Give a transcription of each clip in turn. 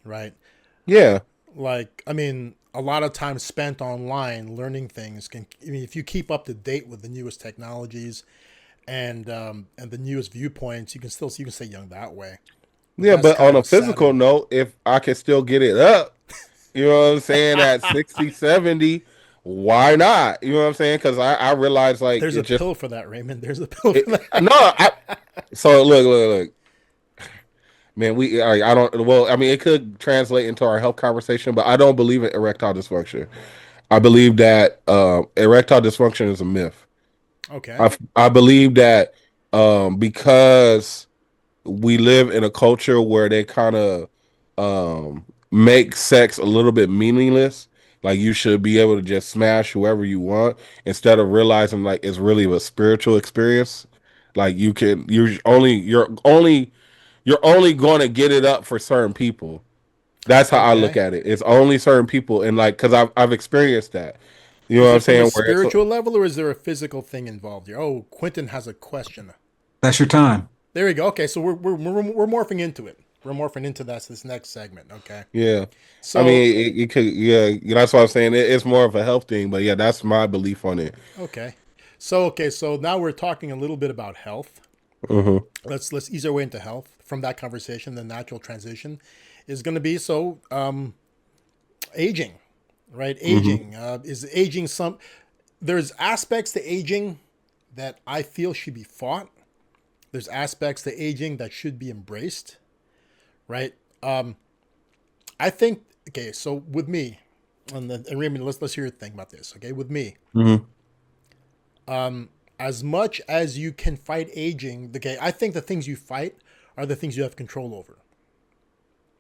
right? Yeah. Like, I mean, a lot of time spent online learning things can. I mean, if you keep up to date with the newest technologies and the newest viewpoints, you can stay young that way. But Yeah, that's but kind on a of physical sadder. note, if I can still get it up, you know what I'm saying, at 60, 70, why not? You know what I'm saying? Because I realize like There's it a just pill for that, Raymond. There's a pill it, for no, that. so look, man, I don't, well, I mean, it could translate into our health conversation, but I don't believe in erectile dysfunction. I believe that erectile dysfunction is a myth. Okay. I believe that because we live in a culture where they kind of make sex a little bit meaningless. Like you should be able to just smash whoever you want instead of realizing like it's really a spiritual experience. Like you're only going to get it up for certain people. That's how I look Okay. at it. It's only certain people, and like because I've experienced that. You know Is what I'm it from a saying? Where it's spiritual level or is there a physical thing involved here? Oh, Quentin has a question. That's your time. There we go. Okay, so we're morphing into it. We're morphing into this next segment. Okay. yeah. I So mean, it could, yeah. That's what I'm saying. It's more of a health thing, but yeah, that's my belief on it. okay. So now we're talking a little bit about health. Hmm. Let's ease our way into health from that conversation. The natural transition is going to be aging, right? Hmm. Aging is aging. There's aspects to aging that I feel should be fought. There's aspects to aging that should be embraced, right? I think okay. So with me, and Raymond, let's hear your thing about this. Okay, with me, Hmm. as much as you can fight aging, okay, I think the things you fight are the things you have control over,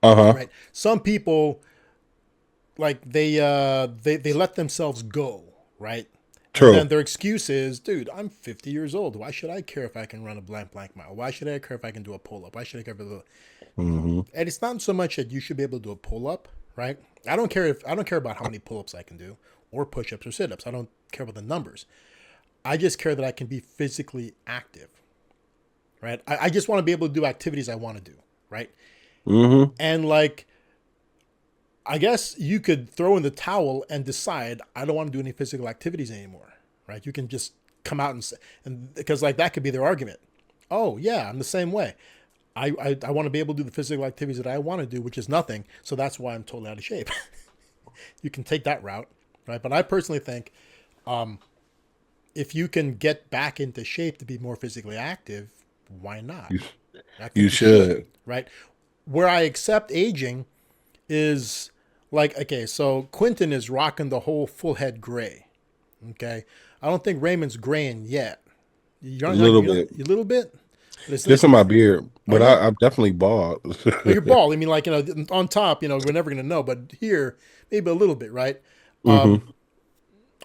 Uh-huh. right? Some people like they let themselves go, right? And then True. their excuse is, dude, I'm 50 years old. Why should I care if I can run a blank mile? Why should I care if I can do a pull up? Why should I care if Hmm. and it's not so much that you should be able to do a pull up, right? I don't care about how many pull ups I can do or push ups or sit ups. I don't care about the numbers. I just care that I can be physically active, right? I just want to be able to do activities I want to do, right? Hmm. And like, I guess you could throw in the towel and decide I don't want to do any physical activities anymore, right? You can just come out and say, and because like that could be their argument. Oh yeah, I'm the same way. I want to be able to do the physical activities that I want to do, which is nothing. So that's why I'm totally out of shape. You can take that route, right? But I personally think if you can get back into shape to be more physically active, why not? You, I you think you should, should. right? Where I accept aging is like, okay, so Quentin is rocking the whole full head gray. Okay. I don't think Raymond's graying yet. A little You're not, bit. a little bit? But Just in my beard, oh, but yeah. I'm definitely bald. No, you're bald. I mean, like, on top, we're never going to know, but here, maybe a little bit, right? Hmm.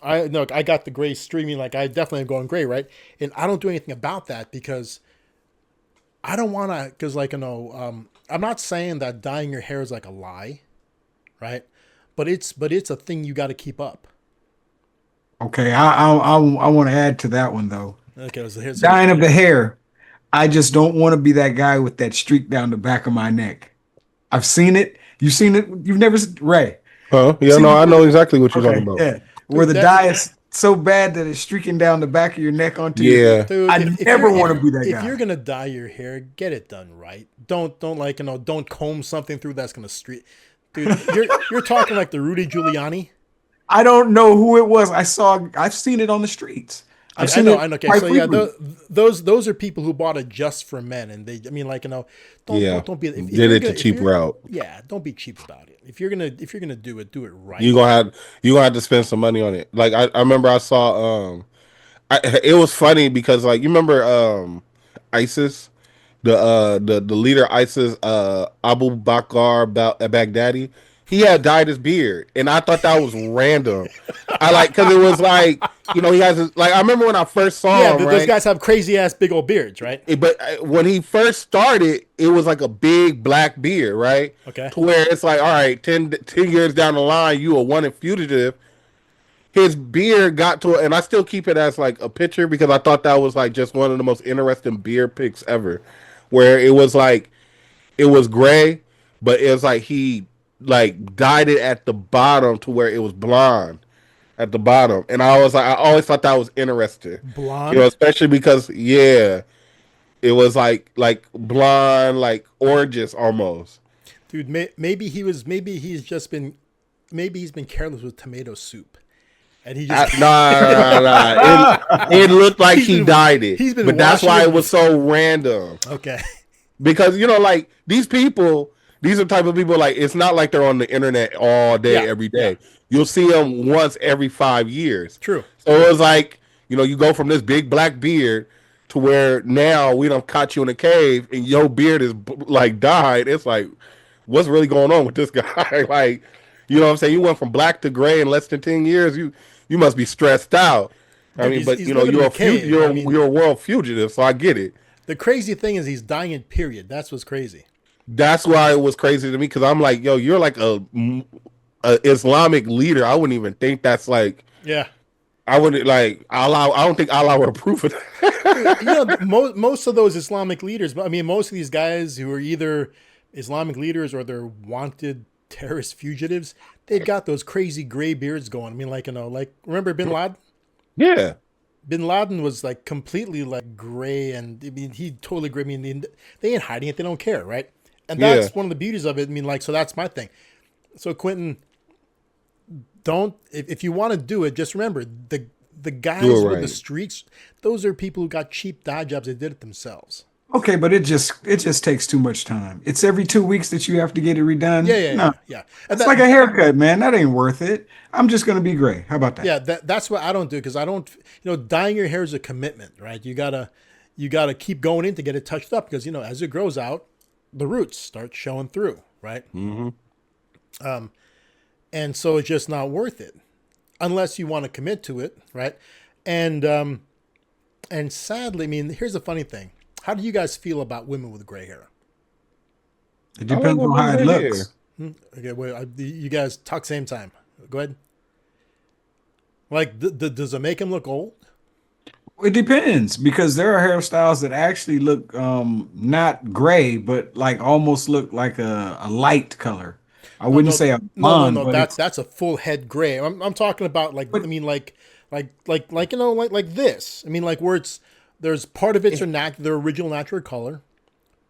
I got the gray streaming, like, I definitely am going gray, right? And I don't do anything about that because I don't want to, because, like, I'm not saying that dyeing your hair is like a lie, right? But it's a thing you got to keep up. Okay, I want to add to that one though. Okay, so Dying of the hair. I just don't want to be that guy with that streak down the back of my neck. I've seen it. You've seen it. You've never Ray. Huh? You've Yeah, seen no, it I where know exactly what you're talking okay, about. yeah, where dude, the dye is so bad that it's streaking down the back of your neck onto your. Yeah. dude, I if you're never want to be that if you're guy. gonna dye your hair, get it done right. Don't like don't comb something through that's gonna streak. Dude, you're talking like the Rudy Giuliani. I don't know who it was. I've seen it on the streets. I've I seen know, it I know. Okay, quite so yeah, frequently. those are people who bought it just for men, and I mean, like Yeah. don't be if Did you're it the gonna if cheap you're route. yeah, don't be cheap about it. If you're gonna do it You right. gonna have you gonna have to spend some money on it. Like I remember I saw it was funny because like you remember ISIS, the leader ISIS Abu Bakr Baghdadi, he had dyed his beard, and I thought that was random. I like because it was like he has like I remember when I first Yeah, saw him, those right. guys have crazy ass big old beards, right? But when he first started, it was like a big black beard, right? Okay. To where it's like, all right, 10 years down the line, you a wanted fugitive. His beard got to it, and I still keep it as like a picture because I thought that was like just one of the most interesting beard pics ever, where it was like it was gray, but it was like he like dyed it at the bottom to where it was blonde at the bottom, and I was like, I always thought that was interesting, Blonde, especially because it was like blonde, like oranges almost. dude. Maybe he's been careless with tomato soup, and he just Nah. It looked like he dyed it, he's been but that's washing why it it was so random. okay. Because like these people, these are the type of people like it's not like they're on the internet all day, Yeah, every yeah, day. You'll see them once every 5 years. true. So it was like you go from this big black beard to where now we don't caught you in a cave and your beard is like dyed. It's like, what's really going on with this guy? Like, you know what I'm saying? You went from black to gray in less than 10 years. You must be stressed out. I Dude, mean, but he's living in you're a cave. you're a world fugitive, so I get it. The crazy thing is he's dying in period. That's what's crazy. That's why it was crazy to me because I'm like, yo, you're like a Islamic leader. I wouldn't even think that's like. Yeah. I wouldn't like Allah. I don't think Allah would approve of that. Most of those Islamic leaders, I mean, most of these guys who are either Islamic leaders or they're wanted terrorist fugitives, they've got those crazy gray beards going. I mean, like, like remember Bin Laden? Yeah. Bin Laden was like completely like gray, and I mean, he totally gray. I mean, they ain't hiding it; they don't care, right? And that's one of the beauties of it. I mean, like, so that's my thing. So Quentin, don't if you want to do it, just remember the guys with the streaks. Those are people who got cheap dye jobs. They did it themselves. Okay, but it just takes too much time. It's every 2 weeks that you have to get it redone. Yeah. And It's like a haircut, man. That ain't worth it. I'm just gonna be gray. How about that? Yeah, that's what I don't do because I don't. Dyeing your hair is a commitment, right? You gotta keep going in to get it touched up because as it grows out, the roots start showing through, right? Mm-hmm. And so it's just not worth it unless you want to commit to it, right? And sadly, I mean, here's the funny thing. How do you guys feel about women with gray hair? It depends on how it looks. Okay, wait, you guys talk same time. Go ahead. Like, does it make them look old? It depends because there are hairstyles that actually look not gray, but like almost look like a light color. I wouldn't say a blonde, but That's a full head gray. I'm talking about like I mean like this. I mean like where there's part of it's their original natural color,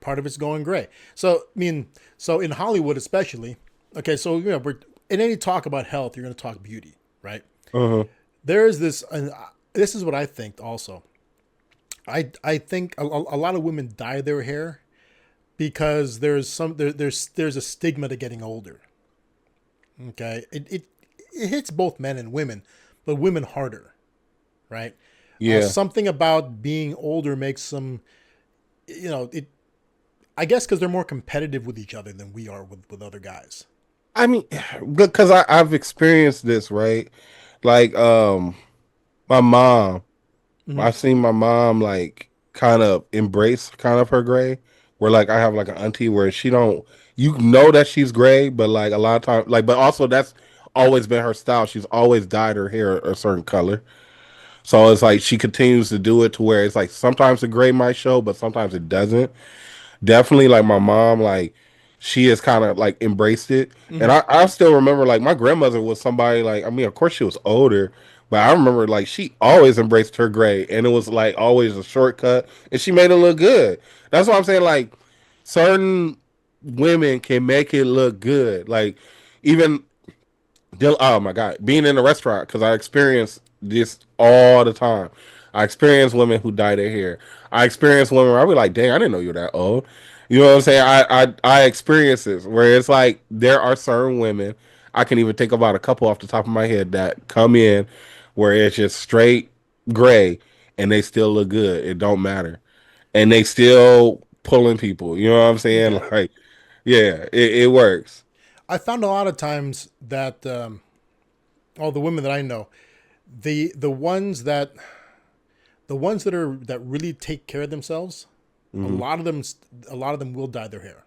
part of it's going gray. So I mean, so in Hollywood especially, okay, so we're in any talk about health, you're going to talk beauty, right? There's this, and this is what I think also. I think a lot of women dye their hair because there's a stigma to getting older. Okay, it hits both men and women, but women harder, right? Yeah. Something about being older makes them, I guess because they're more competitive with each other than we are with other guys. I mean, because I've experienced this, right? Like, my mom, I've seen my mom like kind of embrace kind of her gray. Where like I have like an auntie where she don't, that she's gray, but like a lot of times, like, but also that's always been her style. She's always dyed her hair a certain color. So it's like she continues to do it to where it's like sometimes the gray might show, but sometimes it doesn't. Definitely like my mom, like she has kind of like embraced it. And I still remember like my grandmother was somebody like, I mean, of course she was older, but I remember like she always embraced her gray and it was like always a shortcut and she made it look good. That's what I'm saying. Like certain women can make it look good. Like even, oh my God, being in a restaurant, because I experience this all the time. I experience women who dye their hair. I experience women where I'll be like, dang, I didn't know you were that old. You know what I'm saying? I experience this where it's like there are certain women, I can even think about a couple off the top of my head that come in where it's just straight gray and they still look good. It don't matter. And they still pulling people. You know what I'm saying? Yeah. Like, yeah, it works. I found a lot of times that all the women that I know, the ones that really take care of themselves, a lot of them will dye their hair.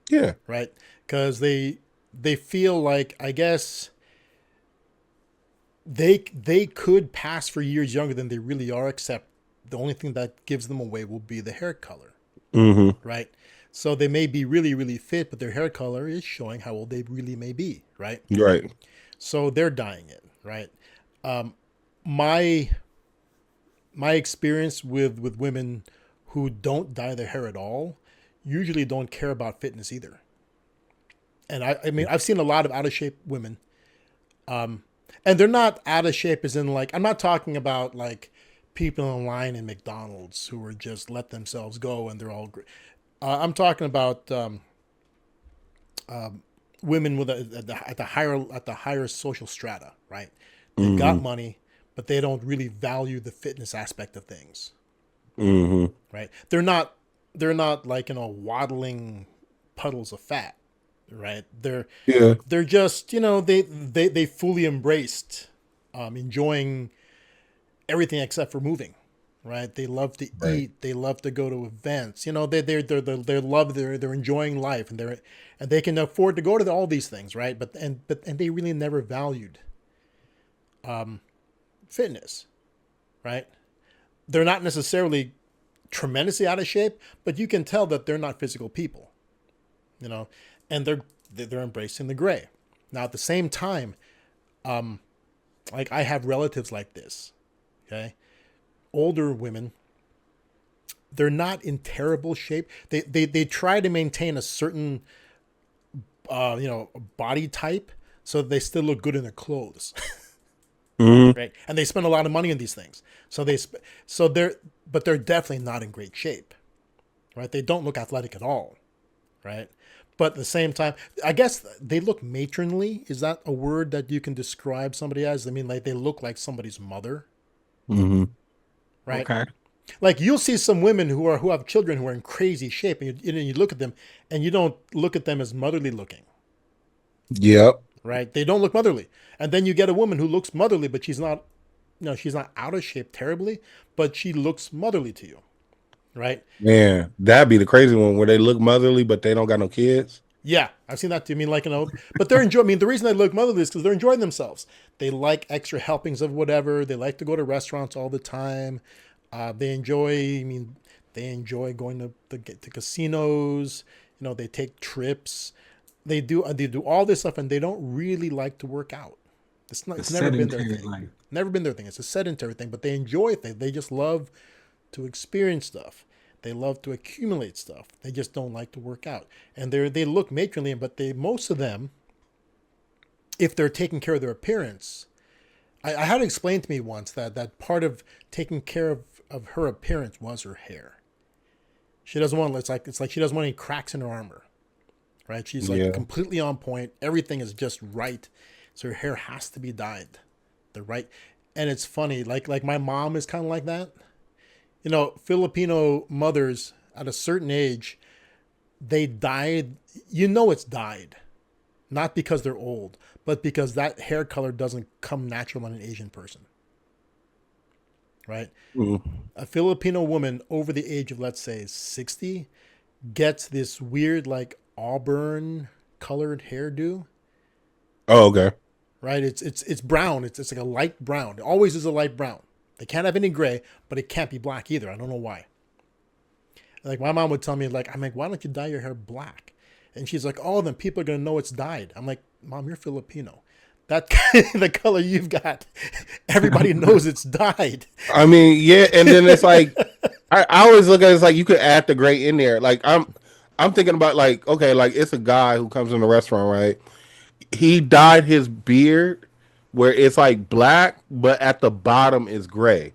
Yeah. Right? Because they feel like, I guess they could pass for years younger than they really are, except the only thing that gives them away will be the hair color. Right? So they may be really, really fit, but their hair color is showing how old they really may be, right? Right. So they're dyeing it, right? My my experience with women who don't dye their hair at all usually don't care about fitness either. And I mean, I've seen a lot of out of shape women, and they're not out of shape as in like, I'm not talking about like people in line in McDonald's who are just let themselves go and they're all great. I'm talking about women with at the higher social strata, right? They've got money, but they don't really value the fitness aspect of things, right? They're not like, waddling puddles of fat, right? Yeah. They're just, they fully embraced enjoying everything except for moving, right? They love to Right. eat. They love to go to events. They're enjoying life, and they can afford to go to all these things, right? But they really never valued fitness, right? They're not necessarily tremendously out of shape, but you can tell that they're not physical people, and they're embracing the gray. Now at the same time, like I have relatives like this, okay, older women. They're not in terrible shape. They try to maintain a certain body type so that they still look good in their clothes. Right, and they spend a lot of money on these things. But they're definitely not in great shape, right? They don't look athletic at all, right? But at the same time, I guess they look matronly. Is that a word that you can describe somebody as? I mean, like they look like somebody's mother, right? Okay. Like you'll see some women who have children who are in crazy shape, and you look at them, and you don't look at them as motherly looking, Yep. right? They don't look motherly. And then you get a woman who looks motherly, but she's not, she's not out of shape terribly, but she looks motherly to you, right? Man, that'd be the crazy one where they look motherly, but they don't got no kids. Yeah, I've seen that too. I mean, like, but they're enjoying. I mean, the reason they look motherly is because they're enjoying themselves. They like extra helpings of whatever. They like to go to restaurants all the time. They enjoy. I mean, they enjoy going to casinos. They take trips. They do all this stuff, and they don't really like to work out. It's never been their Sedentary thing. life. Never been their thing. It's a sedentary thing, but they enjoy things. They just love to experience stuff. They love to accumulate stuff. They just don't like to work out. And they look matronly, but most of them, if they're taking care of their appearance, I had it explained to me once that part of taking care of her appearance was her hair. She doesn't want, it's like she doesn't want any cracks in her armor, right? She's like Yeah. completely on point. Everything is just right. So her hair has to be dyed the right. And it's funny, like my mom is kind of like that. Filipino mothers at a certain age, they dyed, it's dyed. Not because they're old, but because that hair color doesn't come natural on an Asian person. Right? A Filipino woman over the age of, let's say, 60 gets this weird, like, auburn colored hairdo. Oh, okay. Right? It's brown. It's like a light brown. It always is a light brown. They can't have any gray, but it can't be black either. I don't know why. Like my mom would tell me, like, I'm like, why don't you dye your hair black? And she's like, oh, then people are gonna know it's dyed. I'm like, Mom, you're Filipino. That the color you've got, everybody knows it's dyed. I mean, yeah, and then it's like I always look at it as like you could add the gray in there. Like I'm thinking about like, okay, like it's a guy who comes in the restaurant, right? He dyed his beard where it's like black, but at the bottom is gray.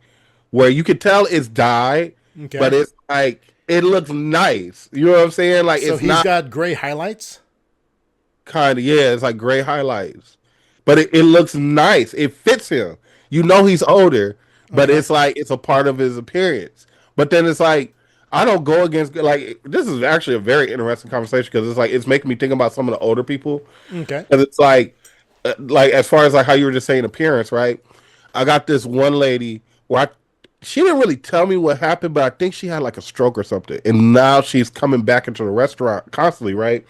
Where you could tell it's dyed, Okay. but it's like it looks nice. You know what I'm saying? Like So it's he's not got gray highlights. kind of, yeah, it's like gray highlights. But it looks nice. It fits him. You know he's older, but Uh-huh. it's like it's a part of his appearance. But then it's like I don't go against, like, this is actually a very interesting conversation because it's like it's making me think about some of the older people. Okay. Because it's like as far as like how you were just saying appearance, right? I got this one lady where she didn't really tell me what happened, but I think she had like a stroke or something, and now she's coming back into the restaurant constantly, right?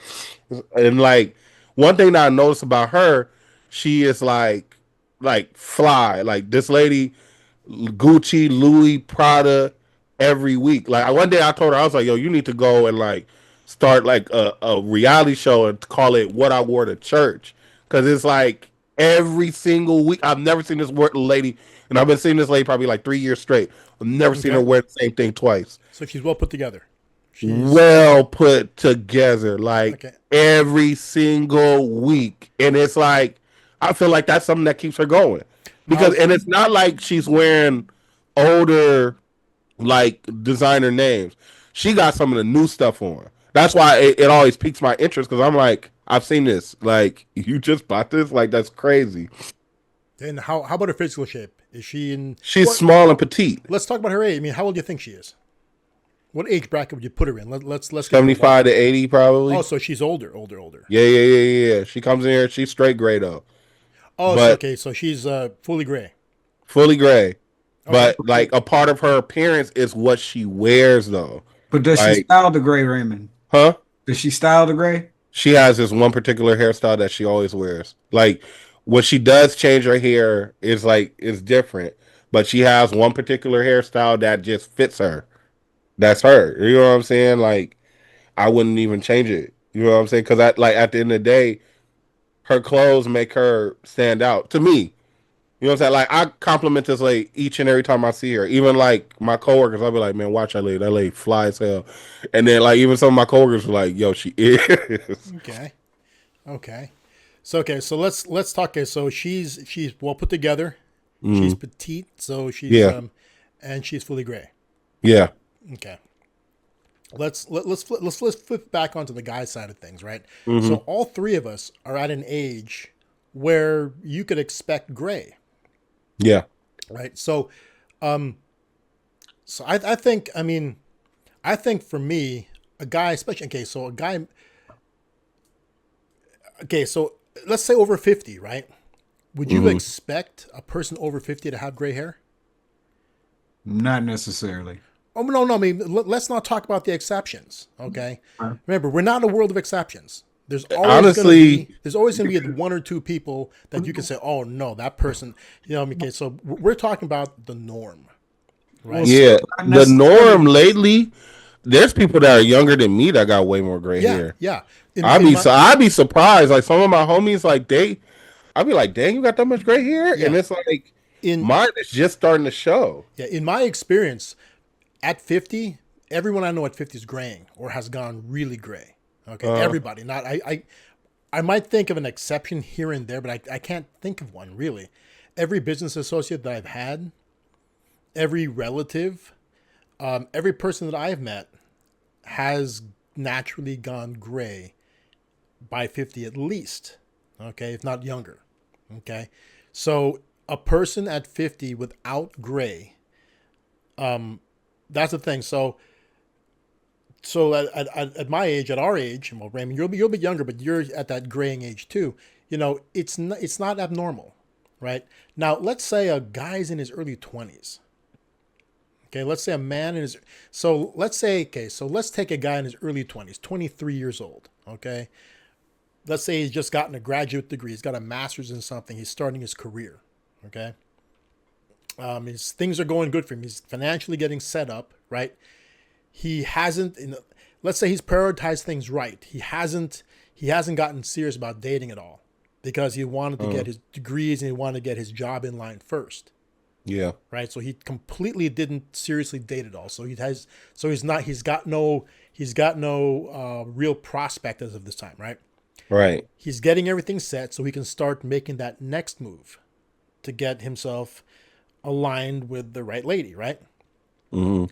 And like one thing that I noticed about her, she is like fly, like this lady, Gucci, Louis, Prada, every week. Like one day I told her, I was like, yo, you need to go and like start like a reality show and call it "What I Wore to Church," because it's like every single week. I've never seen this lady, and I've been seeing this lady probably like 3 years straight. I've never seen her Okay. wear the same thing twice. So she's well put together. She's Well put together, like okay. every single week, and it's like I feel like that's something that keeps her going because, How's and it's not like she's wearing older like designer names. She got some of the new stuff on. That's why it always piques my interest because I'm like, I've seen this. Like, you just bought this? Like, that's crazy. and how about her physical shape? Is she in She's what? small and petite. Let's talk about her age. I mean, how old do you think she is? What age bracket would you put her in? Let's get her 75 to 80 probably. Oh, so she's older. Yeah. She comes in here, she's straight gray though. Oh, so But okay, so she's fully gray. fully gray. Okay. But like a part of her appearance is what she wears though. But does she Like, style the gray, Raymond? huh? Does she style the gray? She has this one particular hairstyle that she always wears. Like when she does change her hair, it's different. But she has one particular hairstyle that just fits her. That's her. You know what I'm saying? Like I wouldn't even change it. You know what I'm saying? Because at the end of the day, her clothes make her stand out to me. You know what I'm saying? Like I compliment this lady each and every time I see her. Even like my coworkers, I'll be like, "Man, watch that lady. That lady fly as hell." And then like even some of my coworkers were like, "Yo, she is." Okay. Okay. So let's talk. Okay, so she's well put together. She's Mm, petite. So she's yeah, and she's fully gray. yeah, Okay. Let's flip back onto the guy side of things, right? So hmm, all three of us are at an age where you could expect gray, yeah, right? Um, so I think I mean I think for me a guy, especially okay, so a guy okay, so let's say over 50, right? Would you hmm. expect a person over 50 to have gray hair? Not necessarily. Oh no! I mean, let's not talk about the exceptions. Okay, Uh, remember we're not in a world of exceptions. Honestly, There's always going to be one or two people that you can say, oh no, that person. You know, okay. So we're talking about the norm, Well, right? yeah. not The necessarily. norm lately, there's people that are younger than me that got way more gray Yeah, hair. yeah. In my I'd be surprised. Like some of my homies, like I'd be like, "Dang, you got that much gray hair?" And yeah it's like in mine is just starting to show. yeah in my experience, at 50, everyone I know at 50 is graying or has gone really gray. Okay, Uh, everybody. Not I might think of an exception here and there, but I can't think of one really. Every business associate that I've had, every relative, every person that I've met has naturally gone gray by 50 at least. Okay, if not younger. Okay, so a person at 50 without gray, that's the thing. So at my age, at our age, well, Raymond, you're a bit younger, but you're at that graying age too. You know, it's not abnormal, right? Now, let's say a guy's in his early 20s. Okay, let's say a man in his so let's say okay, so let's take a guy in his early 20s, 23 years old. Okay, let's say he's just gotten a graduate degree, he's got a master's in something, he's starting his career. Okay, his things are going good for him. He's financially getting set up, right? He hasn't let's say he's prioritized things right. He hasn't gotten serious about dating at all because he wanted to uh, get his degrees and he wanted to get his job in line first, yeah, right? So he completely didn't seriously date at all. So he's got no real prospect as of this time, right? right. He's getting everything set so he can start making that next move to get himself aligned with the right lady, right? Hmm.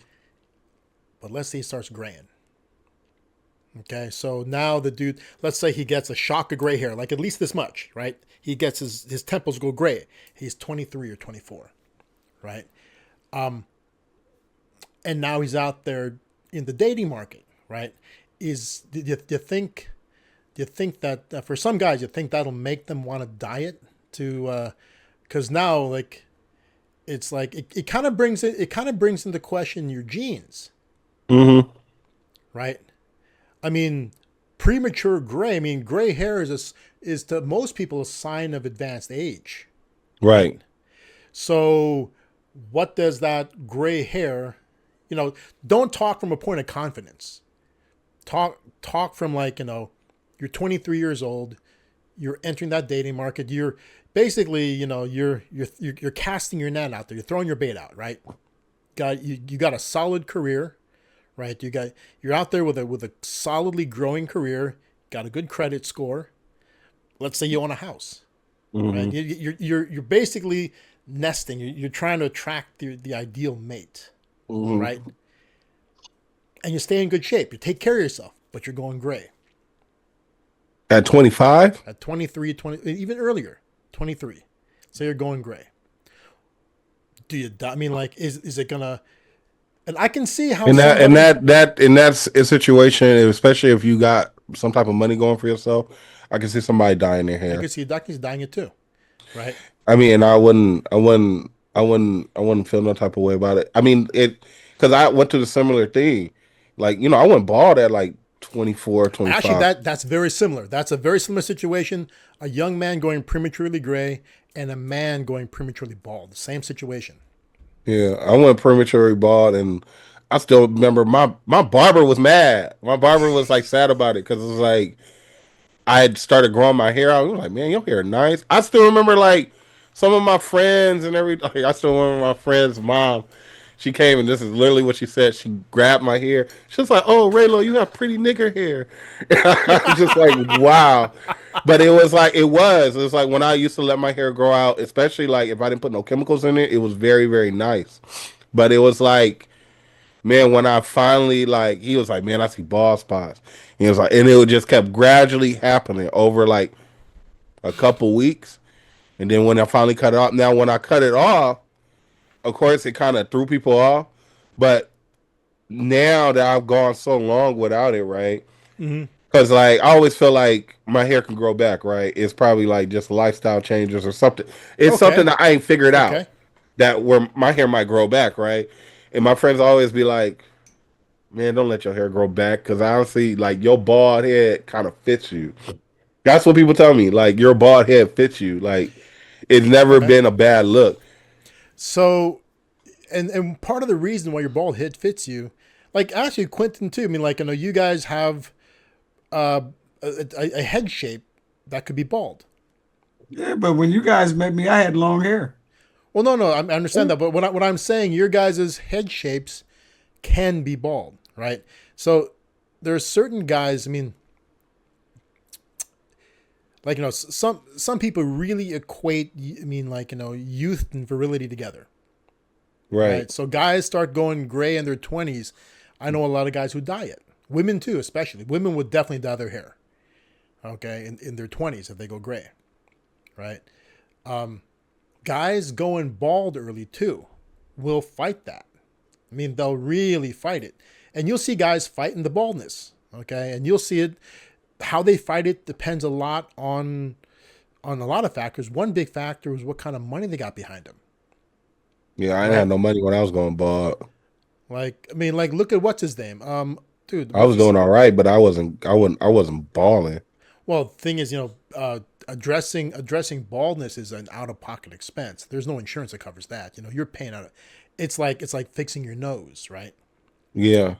But let's say he starts graying. Okay, so now the dude, let's say he gets a shock of gray hair, like at least this much, right? He gets his temples go gray. He's 23 or 24, right? And now he's out there in the dating market, right? Do you think that for some guys, you think that'll make them want to diet to, because now it's like it kind of brings into question your genes, Hmm. right? I mean, premature gray. I mean, gray hair is to most people a sign of advanced age, right? Right. So, what does that gray hair? Don't talk from a point of confidence. Talk from like, you're 23 years old, you're entering that dating market. You're basically, you're casting your net out there. You're throwing your bait out, right? You got a solid career, right? You're out there with a solidly growing career, got a good credit score. Let's say you own a house, right? You're basically nesting. You're trying to attract the ideal mate, right? And you stay in good shape. You take care of yourself, but you're going gray. At 25? At 23, 20, even earlier, 23. So you're going gray. Do you, I mean, like, is it gonna, and I can see how In that situation, especially if you got some type of money going for yourself, I can see somebody dyeing their I hair. can see Ducky's dying it too, right? I mean, I wouldn't feel no type of way about it. I mean, because I went to the similar thing. Like, I went bald at like 24, Actually, 25. that's very similar. That's a very similar situation. A young man going prematurely gray and a man going prematurely bald. Same situation. Yeah, I went prematurely bald, and I still remember my barber was mad. My barber was like sad about it because it was like I had started growing my hair out. He was like, "Man, your hair nice." I still remember like some of my friends and everything. I still remember my friend's mom. She came and this is literally what she said. She grabbed my hair. She was like, "Oh, Raylo, you have pretty nigger hair." I was just like, "Wow." But it was like when I used to let my hair grow out, especially like if I didn't put no chemicals in it, it was very, very nice. But it was like, man, when I finally like, he was like, "Man, I see bald spots." He was like, and it just kept gradually happening over like a couple weeks, and then when I finally cut it off, now when I cut it off, of course, it kind of threw people off, but now that I've gone so long without it, right? Mm-hmm. Because like I always feel like my hair can grow back, right? It's probably like just lifestyle changes or something. It's something Okay. that I ain't figured out Okay. that where my hair might grow back, right? And my friends always be like, "Man, don't let your hair grow back," because honestly, like your bald head kind of fits you. That's what people tell me. Like your bald head fits you. Like it's never Okay. been a bad look. So, and part of the reason why your bald head fits you, like actually Quentin too. I mean, like, you guys have uh, a head shape that could be bald. Yeah, but when you guys met me, I had long hair. Well, no, I understand that, but what I'm saying, your guys' head shapes can be bald, right? So there are certain guys. I mean, like, some people really equate. I mean, like, youth and virility together, Right. right? So guys start going gray in their 20s. I know a lot of guys who dye it. Women too, especially. Women would definitely dye their hair, okay, in their 20s if they go gray, right? Guys going bald early too will fight that. I mean, they'll really fight it. And you'll see guys fighting the baldness, okay? And you'll see it. How they fight it depends a lot on a lot of factors. One big factor is what kind of money they got behind them. Yeah, I didn't have Right? no money when I was going bald. Like, I mean, like, look at what's his name. Dude, I was doing all right, but I wasn't balling. well, thing is, addressing baldness is an out of pocket expense. There's no insurance that covers that. You're paying out. It's like fixing your nose, right? Yeah,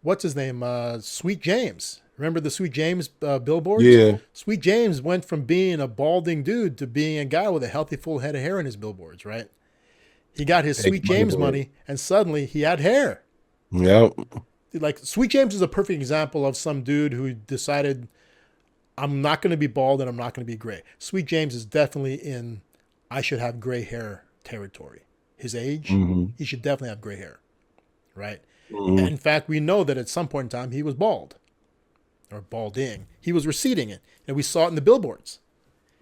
What's his name? Sweet James. Remember the Sweet James billboards? yeah. Sweet James went from being a balding dude to being a guy with a healthy full head of hair in his billboards, right? He got his Take Sweet money James for it. money, and suddenly he had hair. Yep. Like, Sweet James is a perfect example of some dude who decided, I'm not going to be bald and I'm not going to be gray. Sweet James is definitely in I should have gray hair territory. His age, hmm he should definitely have gray hair, right? hmm In fact, we know that at some point in time he was bald or balding. He was receding it, and we saw it in the billboards.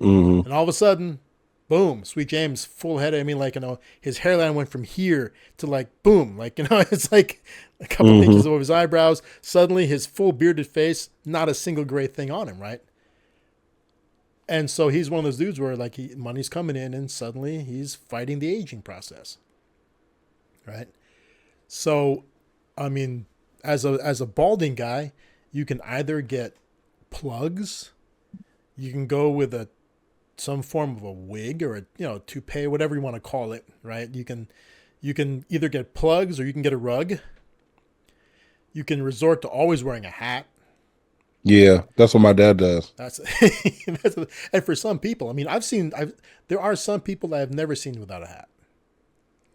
hmm And all of a sudden, boom, Sweet James, full head. I mean, like, his hairline went from here to like, boom, like, it's like a couple of inches over his eyebrows. Suddenly, his full bearded face, not a single gray thing on him, right? And so he's one of those dudes where like money's coming in, and suddenly he's fighting the aging process, right? So, I mean, as a balding guy, you can either get plugs, you can go with some form of a wig or a toupee, whatever you want to call it, right? You can either get plugs or you can get a rug. You can resort to always wearing a hat. Yeah, that's what my dad does. That's, and for some people, I mean, there are some people that I've never seen without a hat.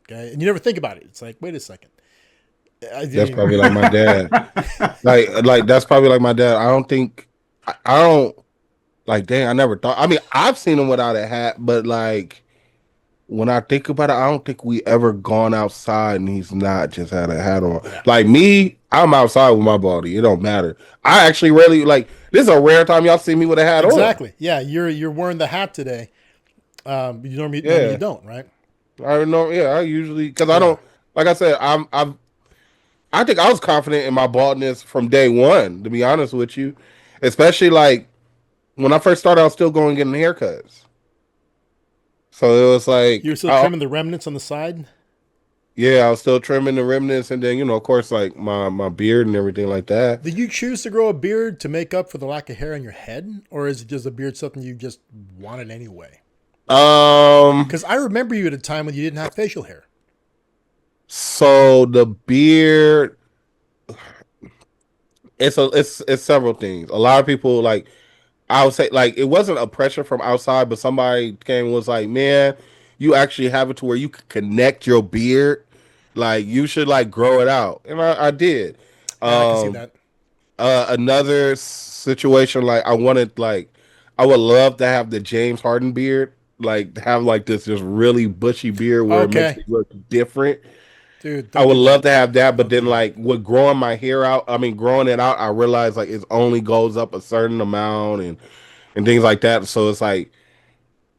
Okay, and you never think about it. It's like, wait a second. That's probably like my dad. like that's probably like my dad. I don't think I don't like. Dang, I never thought. I mean, I've seen him without a hat, but like when I think about it, I don't think we ever gone outside and he's not just had a hat on. Yeah. Like me, I'm outside with my body. It don't matter. I actually rarely like. This is a rare time y'all see me with a hat on. Exactly. Yeah, you're wearing the hat today. Normally you don't, right? I know. Yeah, I usually because I don't. Like I said, I think I was confident in my baldness from day one. To be honest with you, especially like when I first started, I was still going getting haircuts. So it was like You're still trimming the remnants on the side. Yeah, I was still trimming the remnants, and then of course, like my beard and everything like that. Did you choose to grow a beard to make up for the lack of hair on your head, or is it just a beard something you just wanted anyway? Because I remember you at a time when you didn't have facial hair. So the beard, it's several things. A lot of people like. I would say like it wasn't a pressure from outside, but somebody came and was like, "Man, you actually have it to where you can connect your beard. Like you should like grow it out." And I did. Yeah, I can see that. Another situation like I wanted like I would love to have the James Harden beard, like have like this just really bushy beard where it makes Okay. me look different. Dude, I don't would do love that. to have that, but Don't then do that. like with growing my hair out, I mean growing it out, I realized like it only goes up a certain amount and things like that. So it's like,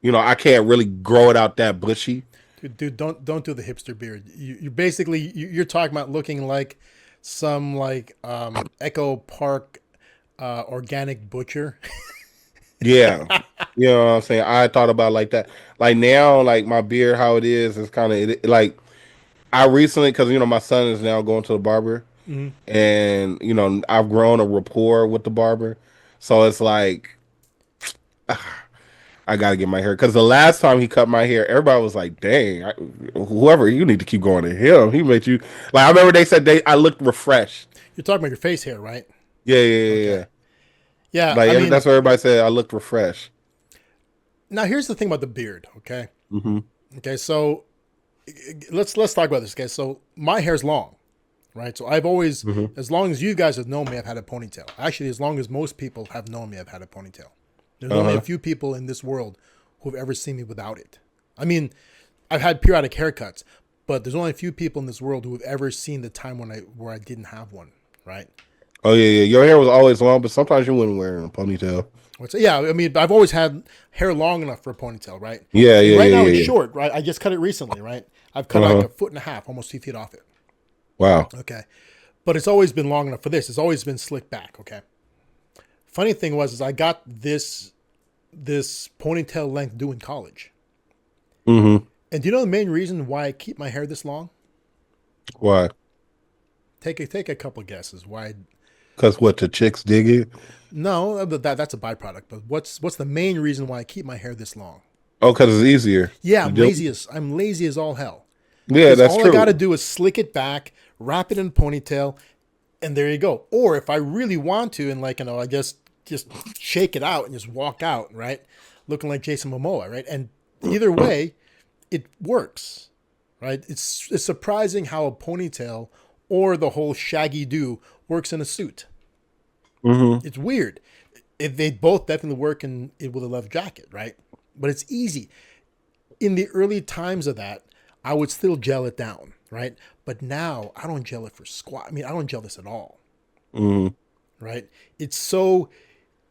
I can't really grow it out that bushy. Dude, don't do the hipster beard. You basically you're talking about looking like some like Echo Park organic butcher. Yeah. You know what I'm saying? I thought about like that. Like now, like my beard, how it is kind of like I recently, because my son is now going to the barber, Mm-hmm. and I've grown a rapport with the barber, so it's like I gotta get my hair because the last time he cut my hair, everybody was like, "Dang, whoever you need to keep going to him. He made you like." I remember they said I looked refreshed. You're talking about your face hair, right? Yeah. Yeah, Like I mean, that's what everybody said. I looked refreshed. now here's the thing about the beard, okay? Mm-hmm. Okay, so let's talk about this, okay? So my hair's long, right? So I've always, Mm-hmm. as long as you guys have known me, I've had a ponytail. Actually, as long as most people have known me, I've had a ponytail. There's only a few people in this world who've ever seen me without it. I mean, I've had periodic haircuts, but there's only a few people in this world who have ever seen the time where I didn't have one, right? Oh yeah. Your hair was always long, but sometimes you wouldn't wear a ponytail. Yeah, I mean, I've always had hair long enough for a ponytail, right? Yeah, And right now yeah. it's short, right? I just cut it recently, right? I've cut like a foot and a half, almost 2 feet off it. Wow. Okay. But it's always been long enough for this. It's always been slicked back, okay? Funny thing is I got this ponytail length due in college. Mm-hmm. And do you know the main reason why I keep my hair this long? Why? Take a couple guesses. Why? Because what the chicks dig it? No, that's a byproduct. But what's the main reason why I keep my hair this long? Oh, because it's easier. Yeah, I'm lazy as all hell. Yeah, that's all true. I got to do is slick it back, wrap it in a ponytail, and there you go. Or if I really want to, and I just shake it out and just walk out, right, looking like Jason Momoa, right? And either way, it works, right? It's surprising how a ponytail or the whole shaggy do works in a suit. Mm-hmm. It's weird. They both definitely work with a leather jacket, right? But it's easy. In the early times of that, I would still gel it down, right? But now I don't gel it for squat. I mean, I don't gel this at all, Mm-hmm. right? It's so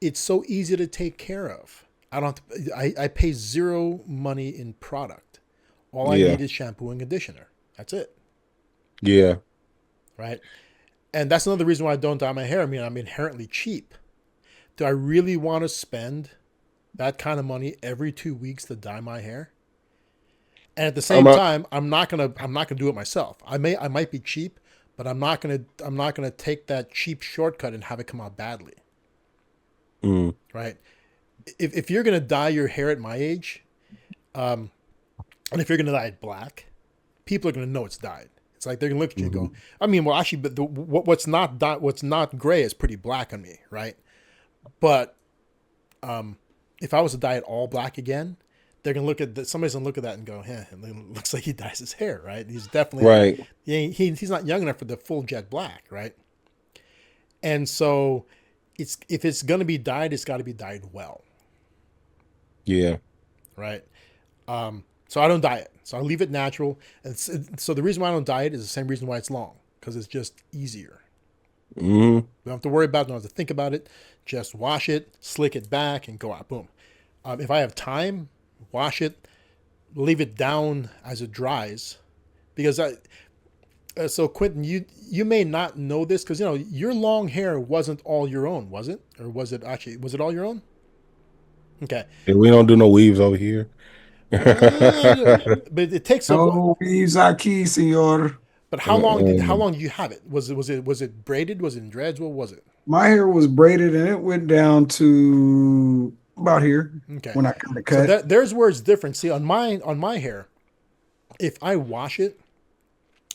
easy to take care of. I don't. I pay zero money in product. All I need is shampoo and conditioner. That's it. Yeah. Right. And that's another reason why I don't dye my hair. I mean, I'm inherently cheap. Do I really want to spend that kind of money every 2 weeks to dye my hair? And at the same time, I'm not gonna do it myself. I might be cheap, but I'm not gonna take that cheap shortcut and have it come out badly. Mm. Right? If you're gonna dye your hair at my age, and if you're gonna dye it black, people are gonna know it's dyed. It's like they're gonna look at you and go, I mean, well, actually, but what's not gray is pretty black on me, right? But if I was to dye it all black again, they're gonna look at that. Somebody's gonna look at that and go, "Yeah, it looks like he dyes his hair, right? He's definitely Right. he's not young enough for the full jet black, right?" And so, if it's gonna be dyed, it's got to be dyed well, Yeah. right? So I don't dye it. So I leave it natural. And so the reason why I don't dye it is the same reason why it's long, because it's just easier. Mm-hmm. You don't have to worry about it, don't have to think about it. Just wash it, slick it back, and go out. Boom. If I have time, wash it, leave it down as it dries. Because so Quentin, you may not know this because your long hair wasn't all your own, was it? Or was it all your own? Okay. Yeah, we don't do no weaves over here. But it takes a. No, he's aquí, senor. But how long do you have it? Was it braided? Was it in dreads? What was it? My hair was braided and it went down to about here Okay. when I kind of So cut. there's where it's different. See, on my hair, if I wash it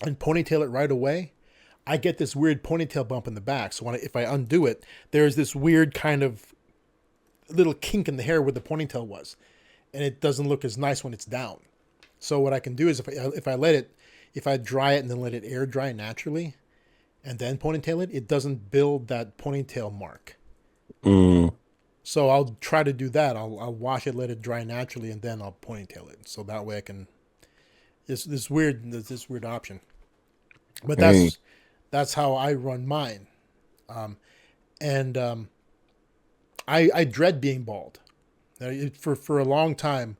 and ponytail it right away, I get this weird ponytail bump in the back. So if I undo it, there's this weird kind of little kink in the hair where the ponytail was, and it doesn't look as nice when it's down. So what I can do is if I dry it and then let it air dry naturally, and then ponytail it, it doesn't build that ponytail mark. Mm. So I'll try to do that. I'll wash it, let it dry naturally, and then I'll ponytail it. So that way I can. There's this weird option, but that's how I run mine, and I dread being bald. For a long time,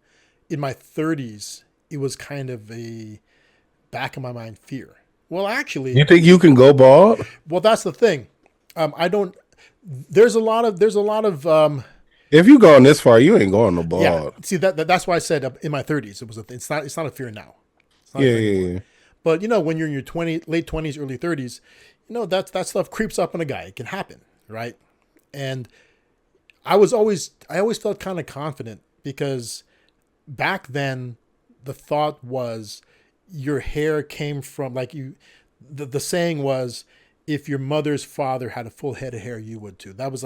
in my 30s, it was kind of a back of my mind fear. Well, actually, You think you can go bald? well, that's the thing. I don't. There's a lot of. If you going this far, you ain't going no bald. Yeah. See that's why I said in my 30s it's not a fear now. It's not a Yeah, fear yeah, anymore. yeah. But when you're in your late 20s, early 30s, that stuff creeps up on a guy. It can happen, right? And I always felt kind of confident because back then the thought was your hair came from the saying was if your mother's father had a full head of hair, you would too. That was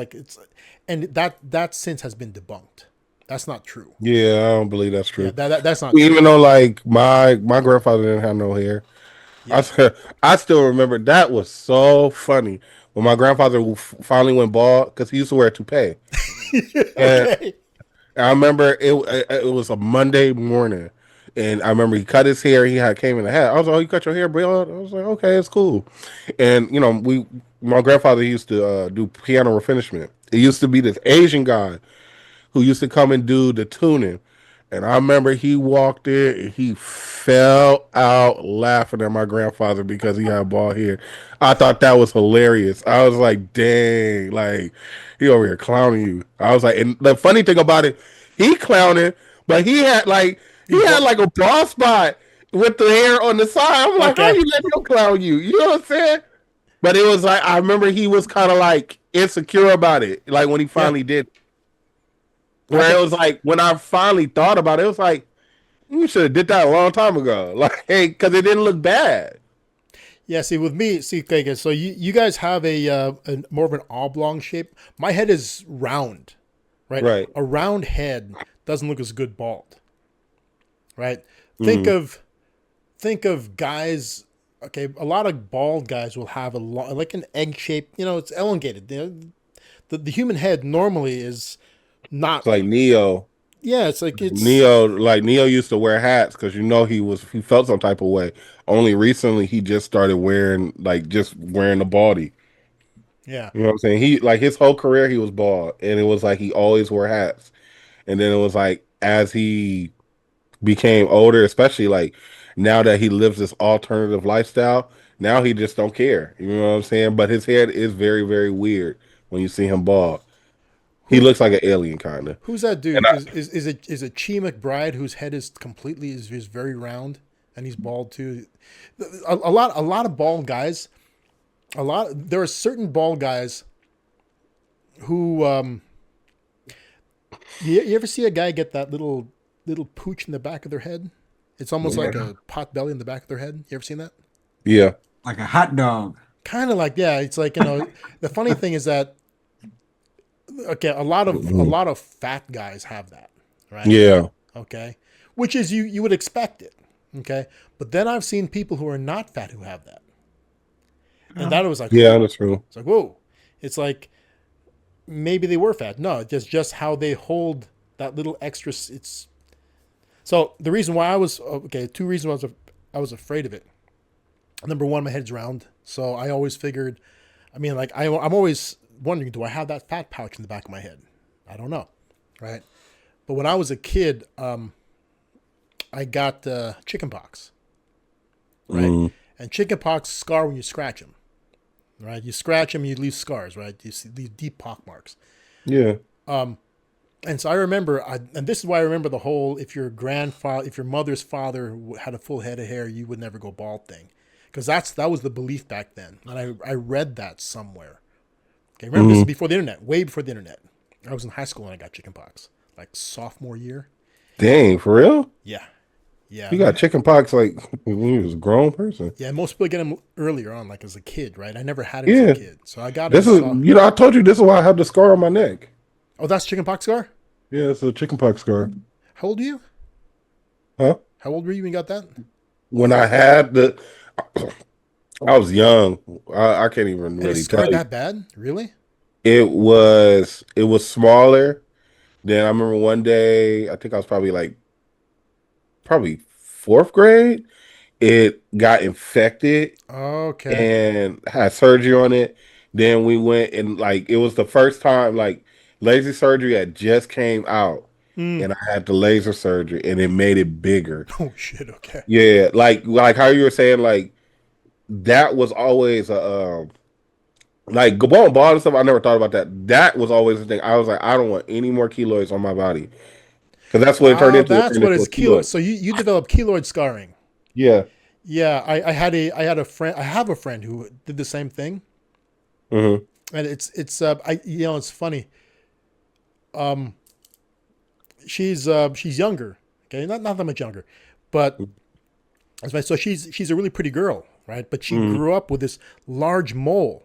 and that since has been debunked. That's not true. Yeah, I don't believe that's true. Yeah, that's not true. Even though my grandfather didn't have no hair. Yeah. I still remember that was so funny when my grandfather finally went bald because he used to wear a toupee. Okay. And I remember it was a Monday morning, and I remember he cut his hair. He came in a hat. I was like, "Oh, you cut your hair, bro?" I was like, "Okay, it's cool." And my grandfather used to do piano refinishment. It used to be this Asian guy who used to come and do the tuning. And I remember he walked in and he fell out laughing at my grandfather because he had bald hair. I thought that was hilarious. I was like, dang, like he over here clowning you. I was like, and the funny thing about it, he clowning, but he had like a bald spot with the hair on the side. I'm like, how you let him clown you? You know what I'm saying? But it was like I remember he was kind of like insecure about it, like when he finally did. Where it was like when I finally thought about it, it was like you should have did that a long time ago, like because it didn't look bad. Yeah, see, with me, okay, so you guys have a more of an oblong shape. My head is round, right? Right. A round head doesn't look as good bald, right? Think of guys. Okay, a lot of bald guys will have like an egg shape. It's elongated. The human head normally is not It's like Neo. Yeah, it's like Neo used to wear hats because he felt some type of way. Only recently he just started wearing the baldy. Yeah. You know what I'm saying? He his whole career he was bald, and it was like he always wore hats. And then it was like as he became older, especially like now that he lives this alternative lifestyle, now he just don't care. You know what I'm saying? But his head is very, very weird when you see him bald. He looks like an alien, kind of. Who's that dude? Is it Chi McBride whose head is very round and he's bald too? A lot of bald guys. There are certain bald guys who you ever see a guy get that little pooch in the back of their head? It's almost like a pot belly in the back of their head. You ever seen that? Yeah. like a hot dog. Kind of like, yeah, it's like, the funny thing is that, okay, a Mhm. lot of fat guys have that, right? Yeah. Okay. Which is, you would expect it. Okay. But then I've seen people who are not fat who have that. And Yeah. that was like, Yeah, whoa. that's true. It's like, whoa. It's like, maybe they were fat. No, it's just how they hold that little extra. It's so the reason why I was okay. Two reasons why I was afraid of it. Number one, my head's round, so I always figured. I mean, like I'm always wondering, do I have that fat pouch in the back of my head? I don't know, right? But when I was a kid, I got chicken pox, right? Mm. And chicken pox scar when you scratch them, right? You scratch them, you leave scars, right? You see these deep pock marks. Yeah. And so I remember, and this is why I remember the whole if your mother's father had a full head of hair, you would never go bald thing, because that was the belief back then, and I read that somewhere. Okay, remember this is Mm. before the internet, way before the internet. I was in high school when I got chickenpox, like sophomore year. Dang, for real? Yeah, yeah, You got chicken pox like when you was a grown person. yeah. Most people get them earlier on, like as a kid, right? I never had it as a Yeah. kid, so I got it. This is I told you this is why I have the scar on my neck. Oh, that's chickenpox scar. Yeah, it's a chicken pox scar. How old are you? Huh? How old were you when you got that? When I had I was young. I can't even And it really tell scarred you. that bad? Really? It was smaller. Then I remember one day, I think I was probably fourth grade. It got infected Okay. and had surgery on it. Then we went and like it was the first time like laser surgery had just came out, Mm. and I had the laser surgery and it made it bigger. Oh shit. Okay. Yeah, like how you were saying, like that was always a like going bald and stuff. I never thought about that. That was always the thing. I was like, I don't want any more keloids on my body because that's what it turned Oh, into. It that's turned what into is a keloid. keloid. So you developed keloid scarring. Yeah. Yeah, I had a friend. I have a friend who did the same thing, Hmm. and it's it's funny. Um, she's younger. Okay, not that much younger, but that's right. So she's a really pretty girl, right? But she Hmm. grew up with this large mole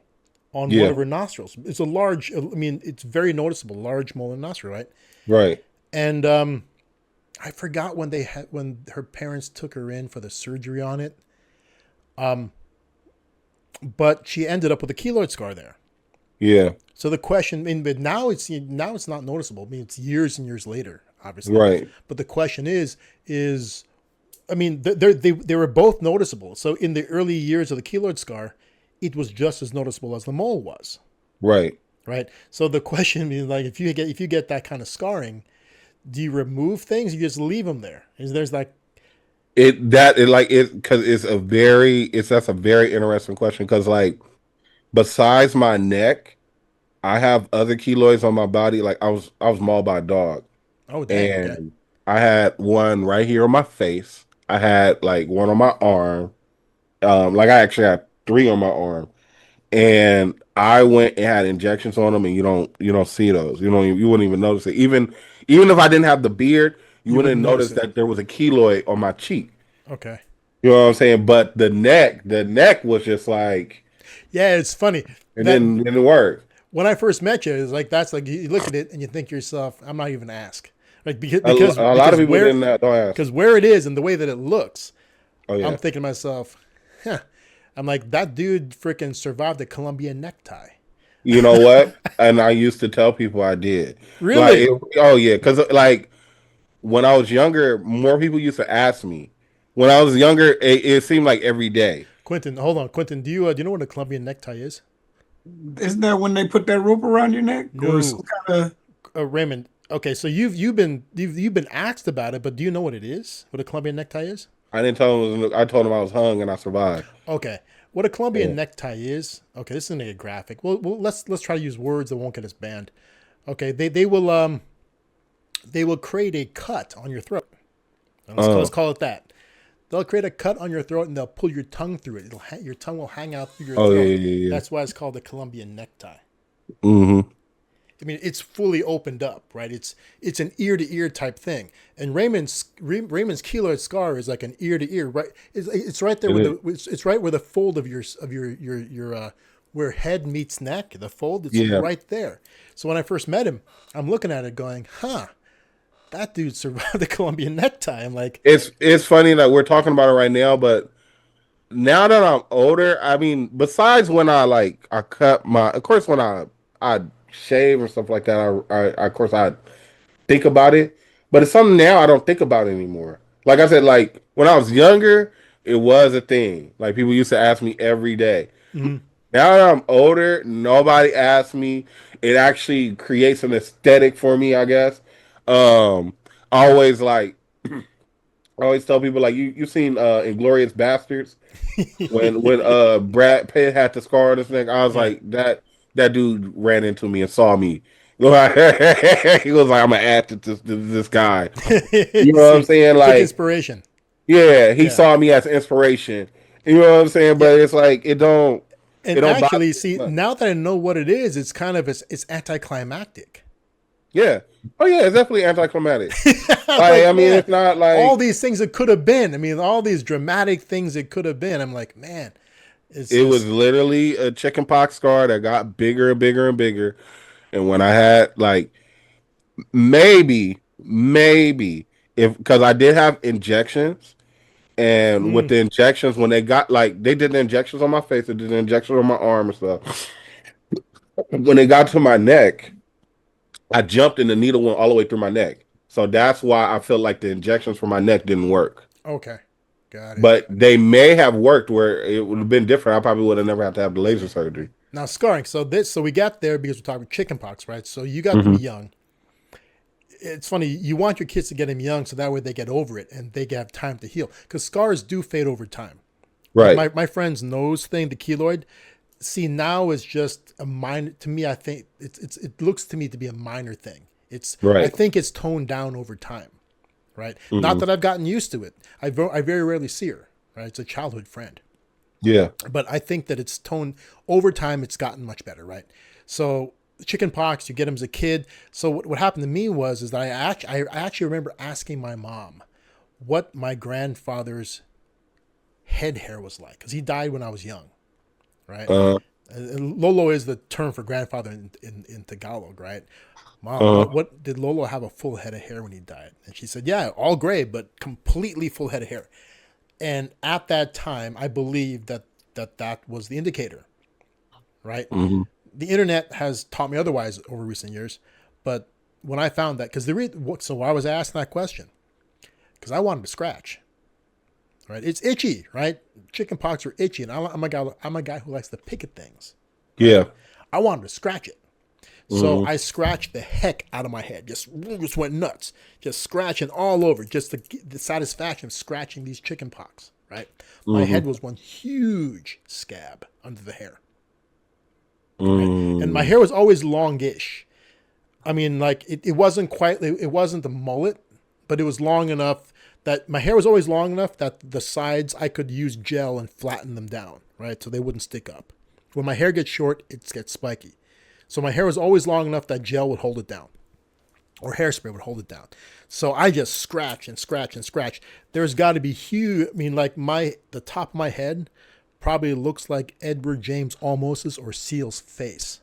on one Yeah. of her nostrils. It's a large. I mean, it's very noticeable. Large mole in the nostril, right? Right. And I forgot when her parents took her in for the surgery on it. But she ended up with a keloid scar there. Yeah. So the question, I mean, but now it's not noticeable. I mean, it's years and years later, obviously. Right. But the question is, I mean, they were both noticeable. So in the early years of the keloid scar, it was just as noticeable as the mole was, Right. right? So the question is like, if you get that kind of scarring, do you remove things? Or you just leave them there? There's like, Because that's a very interesting question because like besides my neck, I have other keloids on my body. Like I was mauled by a dog, oh dang, okay, and I had one right here on my face. I had like one on my arm. Like I actually had three on my arm, and I went and had injections on them, and you don't see those. You wouldn't even notice it. Even if I didn't have the beard, you you wouldn't wouldn't notice notice it. that there was a keloid on my cheek. Okay, You know what I'm saying? But the neck was just like yeah, it's funny it that didn't work. when I first met you, it's like that's like you look at it and you think to yourself, I'm not even gonna ask, like A lot of people didn't don't ask. where it is and the way that it looks, Oh I'm yeah. thinking to myself, huh. I'm like that dude freaking survived the Colombian necktie. You know what? And I used to tell people I did. Like, Really, oh yeah, because like when I was younger, more people used to ask me. When I was younger, it seemed like every day. Quentin? Hold on, Quentin. Do you know what a Colombian necktie is? Isn't that when they put that rope around your neck or some No, kind of? Raymond. Okay, so you've been asked about it, but do you know what it is? What a Colombian necktie is? I didn't tell them. I told them I was hung and I survived. Okay, what a Yeah. Colombian necktie is? Okay, this is gonna get graphic. Well, let's try to use words that won't get us banned. Okay, they will create a cut on your throat. Let's Oh, call it that. They'll create a cut on your throat and they'll pull your tongue through it. Your tongue will hang out through your oh yeah, throat. yeah, yeah. That's why it's called the Colombian necktie. Mm-hmm. I mean, it's fully opened up, right? It's an ear to ear type thing. And Raymond's keloid scar is like an ear to ear, right? It's right there it's right where the fold of your where head meets neck, the fold, it's right there. So when I first met him, I'm looking at it going, huh, that dude survived the Colombian necktie. I'm like, it's funny that we're talking about it right now, but now that I'm older, I mean, besides when I cut my, of course, when I shave and stuff like that, I of course I think about it, but it's something now I don't think about it anymore. Like I said, like when I was younger, it was a thing. Like people used to ask me every day. mm-hmm. Now that I'm older, nobody asks me. It actually creates an aesthetic for me, I guess. I always like, I always tell people like you seen Inglorious Bastards when Brad Pitt had the scar on his neck. I was like that dude ran into me and saw me. He was like, I'm gonna add to this guy. You know what I'm saying? Like inspiration. Yeah, he saw me as inspiration. You know what I'm saying? But it's like it don't. And it don't actually, see, now that I know what it is, it's kind of it's anticlimactic. Yeah. Oh yeah, it's definitely anticlimactic. Like, I mean, it's not like all these things it could have been. I mean, all these dramatic things it could have been. I'm like, man, it was literally a chickenpox scar that got bigger and bigger and bigger. And when I had like maybe if because I did have injections, and with the injections, when they got like they did the injections on my face, they did the injections on my arm and stuff. When they got to my neck, I jumped and the needle went all the way through my neck. So that's why I felt like the injections for my neck didn't work. Okay. Got it. But they may have worked where it would have been different. I probably would have never had to have the laser surgery. Now scarring. So we got there because we're talking chickenpox, right? So you got to be young. It's funny. You want your kids to get them young so that way they get over it and they have time to heal. Because scars do fade over time. Right. My friend's nose thing, the keloid, see now is just a minor. To me, I think it looks to me to be a minor thing. I think it's toned down over time. Right. Not that I've gotten used to it. I very rarely see her. Right. It's a childhood friend. Yeah. But I think that it's toned over time. It's gotten much better. Right. So chicken pox, you get them as a kid. So what happened to me is that I actually remember asking my mom what my grandfather's head hair was like. Because he died when I was young. Right. Lolo is the term for grandfather in Tagalog. Right. Mom, what did Lolo have a full head of hair when he died? And she said, yeah, all gray, but completely full head of hair. And at that time, I believed that was the indicator, right? Mm-hmm. The internet has taught me otherwise over recent years. But when I found that, so I was asking that question, because I wanted to scratch, right? It's itchy, right? Chicken pox are itchy. And I'm a guy who likes to pick at things. Yeah. I wanted to scratch it. So I scratched the heck out of my head. Just went nuts. Just scratching all over. Just the satisfaction of scratching these chicken pox, right? My head was one huge scab under the hair. Right? And my hair was always longish. I mean, like, it wasn't the mullet, but it was long enough that my hair was always long enough that the sides, I could use gel and flatten them down, right? So they wouldn't stick up. When my hair gets short, it gets spiky. So my hair was always long enough that gel would hold it down or hairspray would hold it down. So I just scratch and scratch and scratch. There's got to be huge. I mean, like the top of my head probably looks like Edward James Olmos's or Seal's face.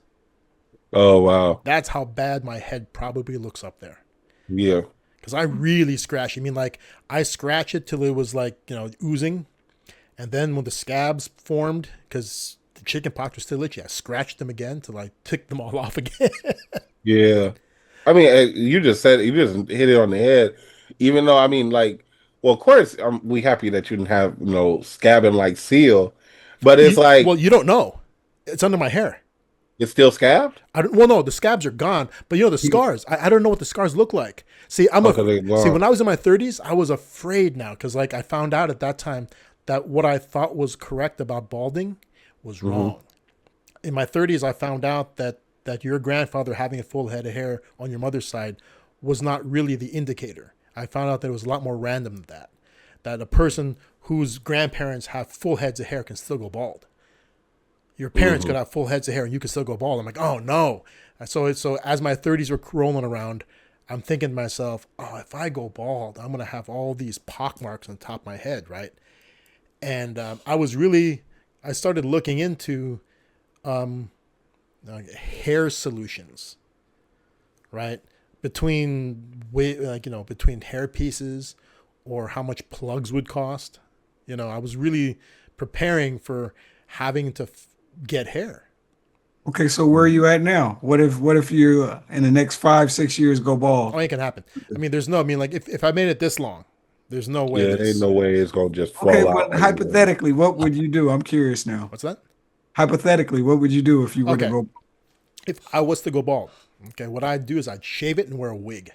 Oh, wow. That's how bad my head probably looks up there. Yeah. Because I really scratch. I mean, like I scratch it till it was like, oozing. And then when the scabs formed, because the chicken pox was still itchy, I scratched them again till I tick them all off again. Yeah. I mean, you just hit it on the head. Even though, I mean, like, well, of course, we happy that you didn't have, scabbing like Seal. But it's like... Well, you don't know. It's under my hair. It's still scabbed? No, the scabs are gone. But, the scars, I don't know what the scars look like. See, when I was in my 30s, I was afraid now. Because, like, I found out at that time that what I thought was correct about balding was wrong. In my 30s, I found out that your grandfather having a full head of hair on your mother's side was not really the indicator. I found out that it was a lot more random than that. That a person whose grandparents have full heads of hair can still go bald. Your parents could have full heads of hair and you could still go bald. I'm like, oh no. So as my 30s were rolling around, I'm thinking to myself, oh, if I go bald, I'm going to have all these pock marks on top of my head, right? And I started looking into hair solutions, right? Between hair pieces or how much plugs would cost. I was really preparing for having to get hair. Okay, so where are you at now? What if you in the next 5, 6 years go bald? Oh, it can happen. Like if I made it this long, there's no way Yeah, ain't no way it's gonna just Okay, fall but out. hypothetically, what would you do? I'm curious now. What's that? Hypothetically, what would you do if you were to Okay. go? If I was to go bald, okay, what I'd do is I'd shave it and wear a wig.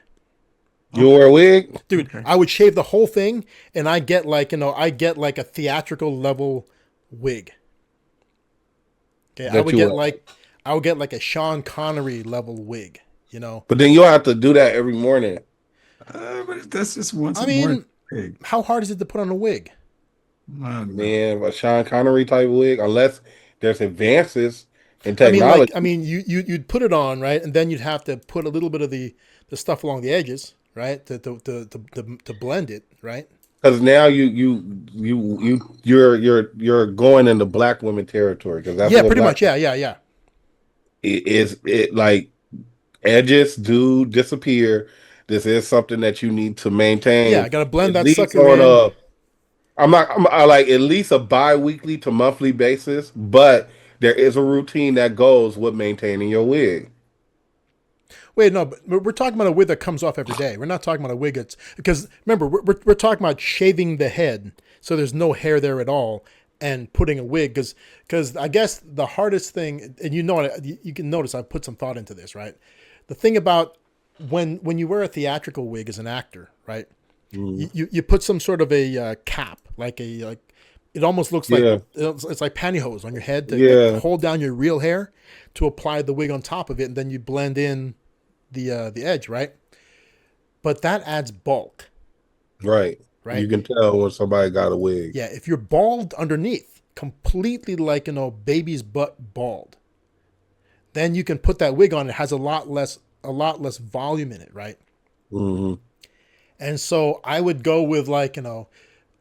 You wear a wig? Dude, Okay. I would shave the whole thing and I get like a theatrical level wig. Okay, That you would- I would get like a Sean Connery level wig, you know. But then you'll have to do that every morning. But that's just once I a morning. mean, how hard is it to put on a wig? Man, a Sean Connery type wig, unless there's advances in technology. You'd put it on, right? And then you'd have to put a little bit of the stuff along the edges, right? To blend it, right? Because now you're going into black women territory. Because that's Yeah, pretty much. Yeah. It like edges do disappear. This is something that you need to maintain. Yeah, I gotta blend at that least sucker in. I like at least a bi-weekly to monthly basis, but there is a routine that goes with maintaining your wig. Wait, no, but we're talking about a wig that comes off every day. We're not talking about a wig because remember, we're talking about shaving the head so there's no hair there at all and putting a wig because I guess the hardest thing, and you can notice I put some thought into this, right? The thing about when you wear a theatrical wig as an actor, right? You put some sort of a cap, like it almost looks like it's like pantyhose on your head to hold down your real hair to apply the wig on top of it, and then you blend in the edge, right? But that adds bulk. Right. Right. You can tell when somebody got a wig. Yeah, if you're bald underneath, completely like baby's butt bald, then you can put that wig on. It has a lot less volume in it, right? Mm-hmm. And so I would go with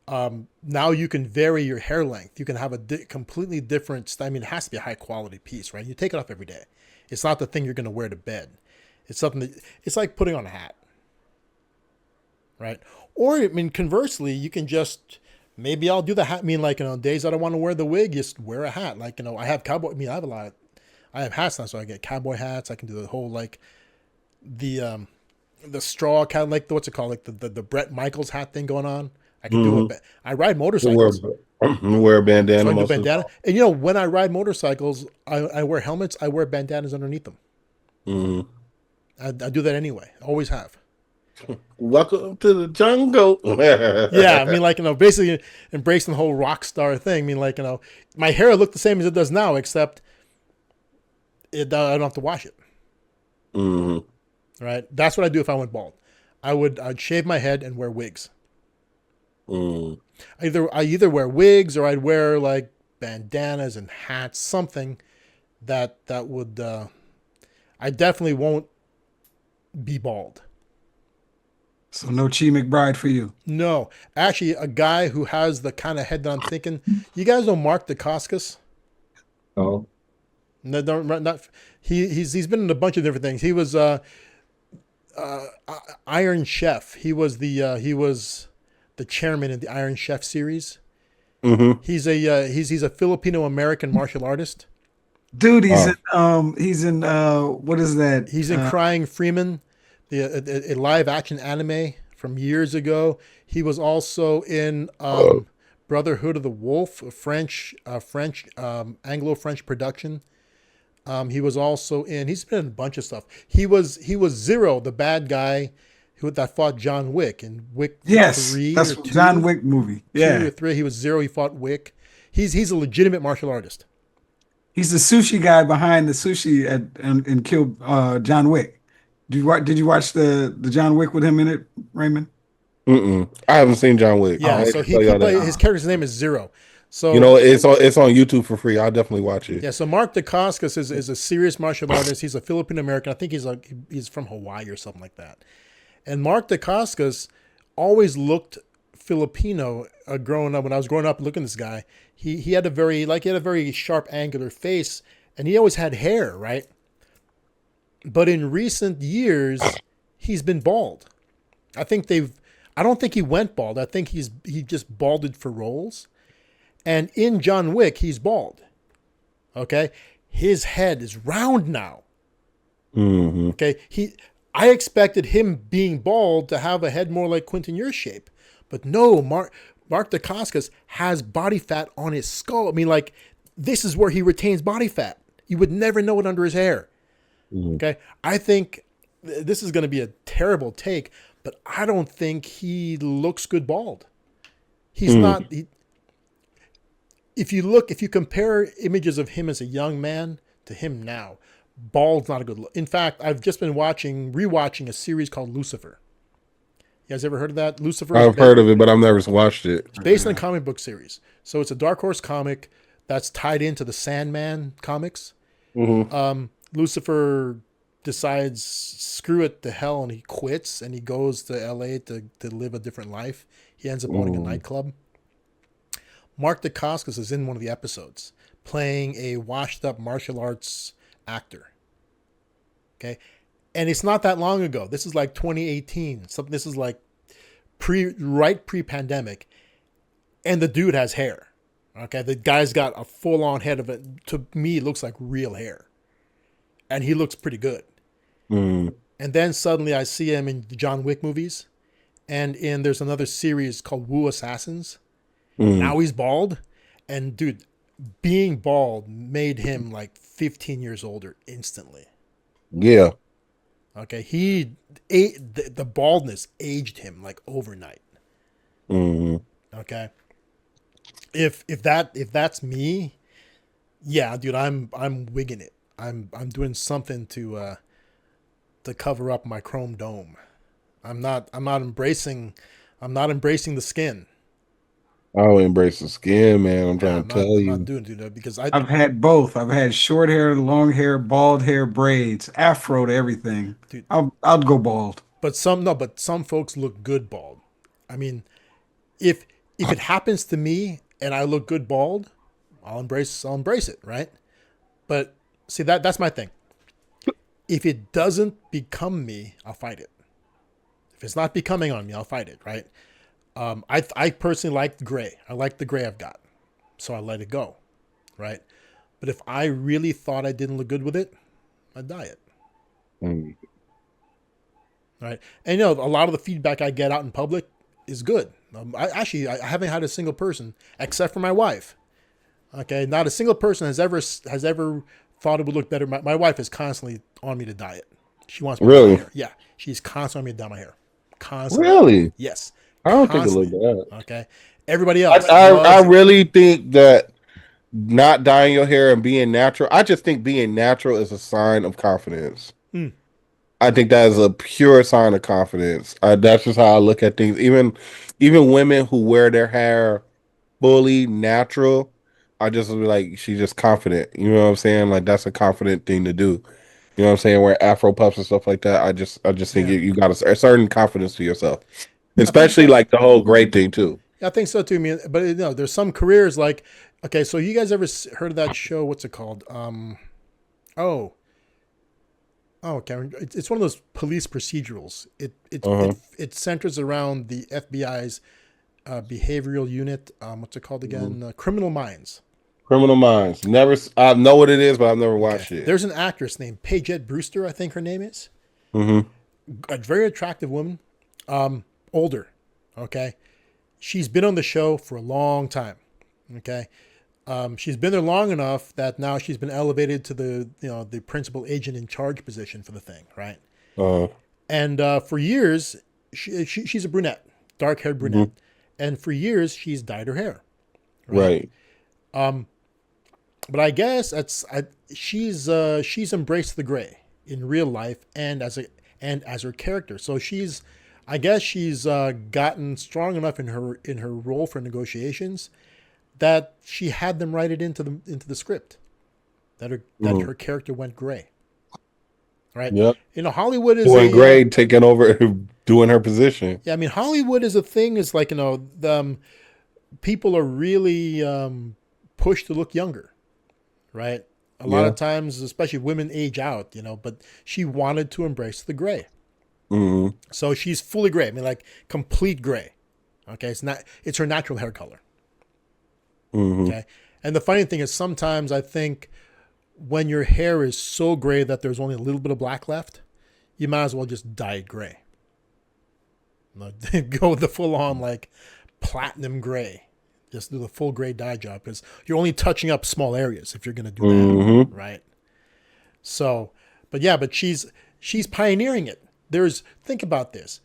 now you can vary your hair length. You can have a completely different. I mean, it has to be a high quality piece, right? You take it off every day. It's not the thing you're going to wear to bed. It's something it's like putting on a hat, right? Or I mean, conversely, you can just maybe I'll do the hat. I mean, days that I want to wear the wig, just wear a hat. I have cowboy. I mean, I have hats now, so I get cowboy hats. I can do the whole the straw kind of like what's it called, like the Bret Michaels hat thing going on. I can do it. I ride motorcycles. Wear a bandana. So I do bandana. And when I ride motorcycles, I wear helmets. I wear bandanas underneath them. Mm-hmm. I do that anyway. Always have. Welcome to the jungle. Yeah, I mean, basically embracing the whole rock star thing. I mean, my hair looked the same as it does now, except I don't have to wash it. Mm-hmm. Right? That's what I do if I went bald. I'd shave my head and wear wigs. Mm. I either wear wigs or I'd wear like bandanas and hats, something that would. I definitely won't be bald. So no Chi McBride for you. No, actually, a guy who has the kind of head that I'm thinking. You guys know Mark Dacascos? Oh. No, not he's been in a bunch of different things. He was Iron Chef. He was the chairman in the Iron Chef series. Mm-hmm. He's a Filipino American martial artist. Dude, he's in what is that? He's in Crying Freeman, a live action anime from years ago. He was also in Brotherhood of the Wolf, a French Anglo-French production. He was also he's been in a bunch of stuff. He was Zero, the bad guy that fought John Wick in Wick 3 that's or 2, John Wick movie. Yeah, 2 or 3. He was Zero. He fought Wick. He's a legitimate martial artist. He's the sushi guy behind the sushi and killed John Wick. Did you watch the John Wick with him in it, Raymond? I haven't seen John Wick. Yeah, so his character's name is Zero. So You know, it's on YouTube for free. I'll definitely watch it. yeah, so Mark Dacascos is a serious martial artist. He's a Filipino American. I think he's from Hawaii or something like that. And Mark Dacascos always looked Filipino growing up. When I was growing up looking at this guy, he had a very sharp, angular face, and he always had hair, right? But in recent years, he's been bald. I don't think he went bald. I think he just balded for roles. And in John Wick, he's bald. Okay, his head is round now. Mm-hmm. Okay, I expected him being bald to have a head more like Quentin Year's shape, but no. Mark Dacascos has body fat on his skull. I mean, like, this is where he retains body fat. You would never know it under his hair. Mm-hmm. Okay, I think this is going to be a terrible take, but I don't think he looks good bald. He's not. If you compare images of him as a young man to him now, bald's not a good look. In fact, I've just been rewatching a series called Lucifer. You guys ever heard of that? Lucifer. I've heard of it, but I've never watched it. It's based on a comic book series. So it's a Dark Horse comic that's tied into the Sandman comics. Mm-hmm. Lucifer decides, screw it to hell, and he quits and he goes to LA to live a different life. He ends up owning a nightclub. Mark Dacascos is in one of the episodes playing a washed up martial arts actor. Okay. And it's not that long ago. This is like 2018. This is like pre-pandemic. And the dude has hair. Okay. The guy's got a full on head of it. To me, it looks like real hair. And he looks pretty good. Mm. And then suddenly I see him in the John Wick movies. And there's another series called Wu Assassins. Now he's bald. And dude, being bald made him like 15 years older instantly. Yeah. Okay. The baldness aged him like overnight. Mm-hmm. Okay. If that's me, yeah, dude, I'm wigging it. I'm doing something to cover up my chrome dome. I'm not embracing the skin. I'll embrace the skin, man. I'm trying to tell you. I'm not doing that because I've had both. I've had short hair, long hair, bald hair, braids, afro to everything. Dude. I'd go bald. But some folks look good bald. I mean, if it happens to me and I look good bald, I'll embrace it, right? But see, that's my thing. If it doesn't become me, I'll fight it. If it's not becoming on me, I'll fight it, right? I personally like the gray. I like the gray I've got. So I let it go, right? But if I really thought I didn't look good with it, I'd dye it. Mm. Right? And a lot of the feedback I get out in public is good. I haven't had a single person, except for my wife. Okay, not a single person has ever thought it would look better. My wife is constantly on me to dye it. She wants me to dye my hair. Yeah, she's constantly on me to dye my hair. Constantly. Really? Yes. I don't think it looked bad. Okay. Everybody else. I really think that not dyeing your hair and being natural. I just think being natural is a sign of confidence. I think that is a pure sign of confidence. That's just how I look at things. Even women who wear their hair fully natural, I just be like, she's just confident. You know what I'm saying? Like, that's a confident thing to do. You know what I'm saying? Wear Afro puffs and stuff like that. I just think you got a certain confidence to yourself. Especially like the whole gray thing too. I think so too. I mean, but there's some careers like, okay, so you guys ever heard of that show? What's it called? Cameron, it's one of those police procedurals. It centers around the FBI's behavioral unit. What's it called again? Criminal Minds. Criminal Minds. Never. I know what it is, but I've never watched it. There's an actress named Paigette Brewster, I think her name is. Mm-hmm. A very attractive woman. Older, okay? She's been on the show for a long time, okay? She's been there long enough that now she's been elevated to the principal agent in charge position for the thing, right? And for years, she's a brunette, dark-haired brunette, and for years she's dyed her hair, right? But I guess she's embraced the gray in real life and as her character, so I guess she's gotten strong enough in her role for negotiations. that she had them write it into the script that her character went gray. Right? Yep. Hollywood is Doing Gray taking over, doing her position. Yeah, I mean, Hollywood is a thing. It's like, people are really pushed to look younger, right? A lot of times, especially women age out, but she wanted to embrace the gray. Mm-hmm. So she's fully gray. I mean, like complete gray. Okay. It's her natural hair color. Mm-hmm. Okay. And the funny thing is sometimes I think when your hair is so gray that there's only a little bit of black left, you might as well just dye it gray. Go with the full on like platinum gray. Just do the full gray dye job because you're only touching up small areas if you're going to do that, right? So, but she's pioneering it. Think about this.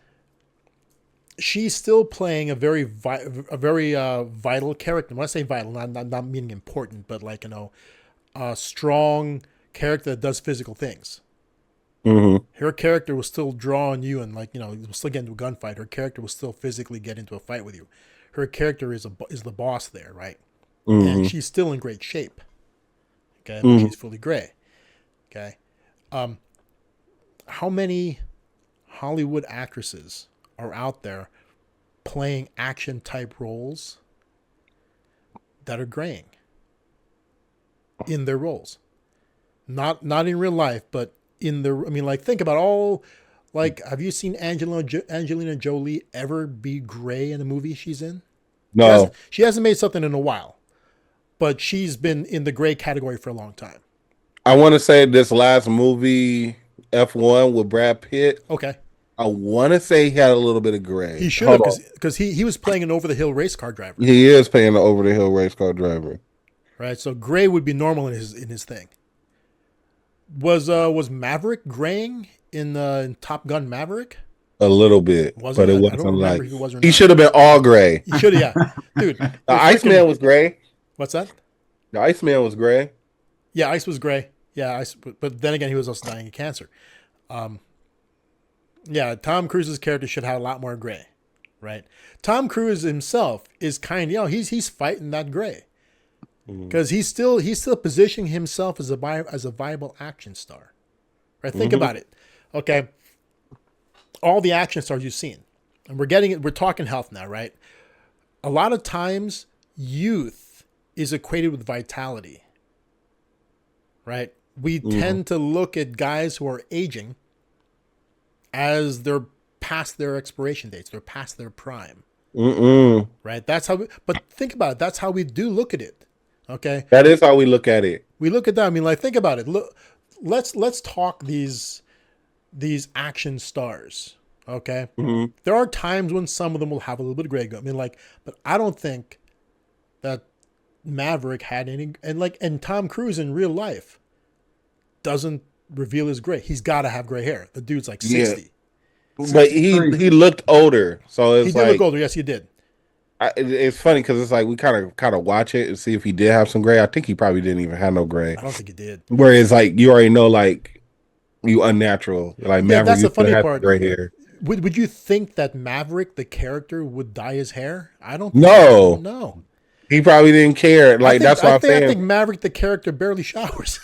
She's still playing a very vital character. When I say vital, not meaning important, but like a strong character that does physical things. Mm-hmm. Her character will still draw on you, and will still get into a gunfight. Her character will still physically get into a fight with you. Her character is the boss there, right? Mm-hmm. And she's still in great shape. Okay, but she's fully gray. Okay, how many Hollywood actresses are out there playing action type roles that are graying in their roles? Not in real life, but in their. I mean, like think about all. Like, have you seen Angelina Jolie ever be gray in a movie she's in? No. She hasn't made something in a while, but she's been in the gray category for a long time. I want to say this last movie, F1 with Brad Pitt. Okay. I want to say he had a little bit of gray. He should have, because he was playing an over-the-hill race car driver. He is playing an over-the-hill race car driver. Right, so gray would be normal in his thing. Was Maverick graying in Top Gun Maverick? A little bit, Was but it? it I wasn't don't remember like if it was or he not. should have been all gray. He should have, yeah, dude. The Iceman was gray. What's that? The Iceman was gray. Yeah, Ice was gray. Yeah, but then again, he was also dying of cancer. Yeah, Tom Cruise's character should have a lot more gray, right? Tom Cruise himself is kind of, he's fighting that gray because he's still positioning himself as a viable action star, right? Think about it. Okay, all the action stars you've seen, and we're talking health now, right? A lot of times, youth is equated with vitality, right? We tend to look at guys who are aging as they're past their expiration dates. They're past their prime. Right? That's how but think about it. That's how we do look at it. Okay? That is how we look at it. We look at that. I mean, like, think about it. Look, let's talk these action stars. Okay? There are times when some of them will have a little bit of gray. I mean, like, but I don't think that Maverick had any, and Tom Cruise in real life doesn't reveal his gray. He's got to have gray hair. The dude's like 60. Yeah. But he looked older, so it's he did look older. Yes, he did. It's funny because it's like we kind of watch it and see if he did have some gray. I think he probably didn't even have no gray. I don't think he did. Whereas like you already know, like you unnatural. Like Maverick, that's the funny part. Gray hair. Would you think that Maverick, the character, would dye his hair? I don't. No. He probably didn't care. Like that's why I'm saying. I think Maverick, the character, barely showers.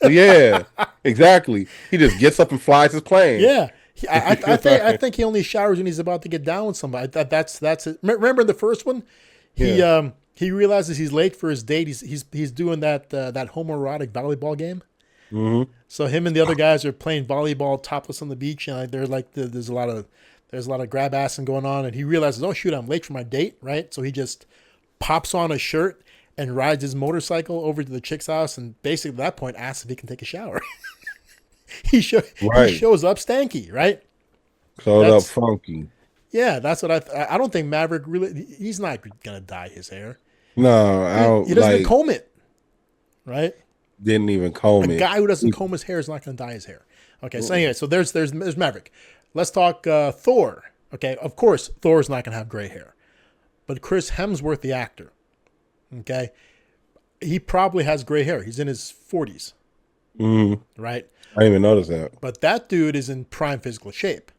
Yeah, exactly. He just gets up and flies his plane. Yeah, I think he only showers when he's about to get down with somebody. That's it. Remember in the first one, he realizes he's late for his date. He's doing that homoerotic volleyball game. So him and the other guys are playing volleyball topless on the beach, and they're like there's a lot of grab assing going on, and he realizes, oh shoot, I'm late for my date, right? So he just pops on a shirt and rides his motorcycle over to the chick's house, and basically at that point asks if he can take a shower. He shows up stanky, right? Showed up funky. Yeah, that's what I don't think Maverick really. He's not gonna dye his hair. No, I don't. He doesn't even comb it, right? Didn't even comb it. A guy who doesn't comb his hair is not gonna dye his hair. Okay, so anyway, so there's Maverick. Let's talk Thor. Okay, of course Thor's not gonna have gray hair, but Chris Hemsworth, the actor. Okay, he probably has gray hair. He's in his 40s, right? I didn't even notice that. But that dude is in prime physical shape.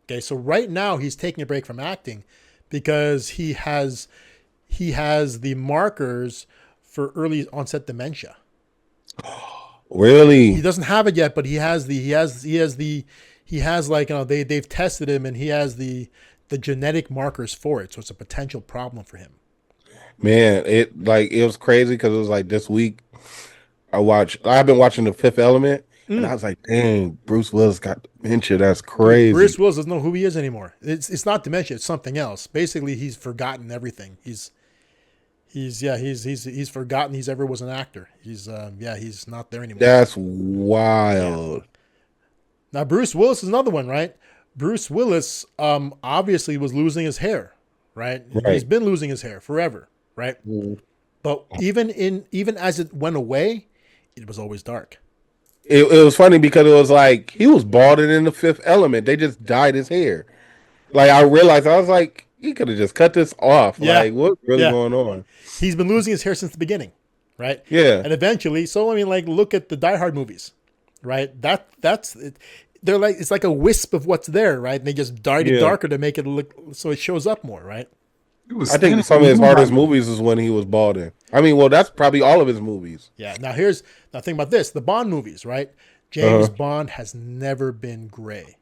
Okay, so right now he's taking a break from acting because he has he has the markers for early onset dementia. Really? He doesn't have it yet, but he has like, they've tested him, and he has the genetic markers for it. So it's a potential problem for him. Man, it was crazy because it was like this week I've been watching The Fifth Element, and I was like, dang, Bruce Willis got dementia. That's crazy. Bruce Willis doesn't know who he is anymore. It's not dementia, it's something else. Basically, he's forgotten everything. He's forgotten he's ever was an actor. He's not there anymore. That's wild. Yeah. Now Bruce Willis is another one, right? Bruce Willis obviously was losing his hair, right? He's been losing his hair forever, right? But even as it went away, it was always dark. It was funny because it was like he was balding in The Fifth Element. They just dyed his hair. Like I realized, I was like, he could have just cut this off. Yeah. Like, what's really going on? He's been losing his hair since the beginning, right? Yeah. And eventually, so I mean, like, look at the Die Hard movies, right? That's it. They're like, it's like a wisp of what's there, right? And they just dyed it darker to make it look so it shows up more, right? I think some of his hardest movies is when he was balding. I mean, well, that's probably all of his movies. Yeah. Now think about this: the Bond movies, right? James Bond has never been gray.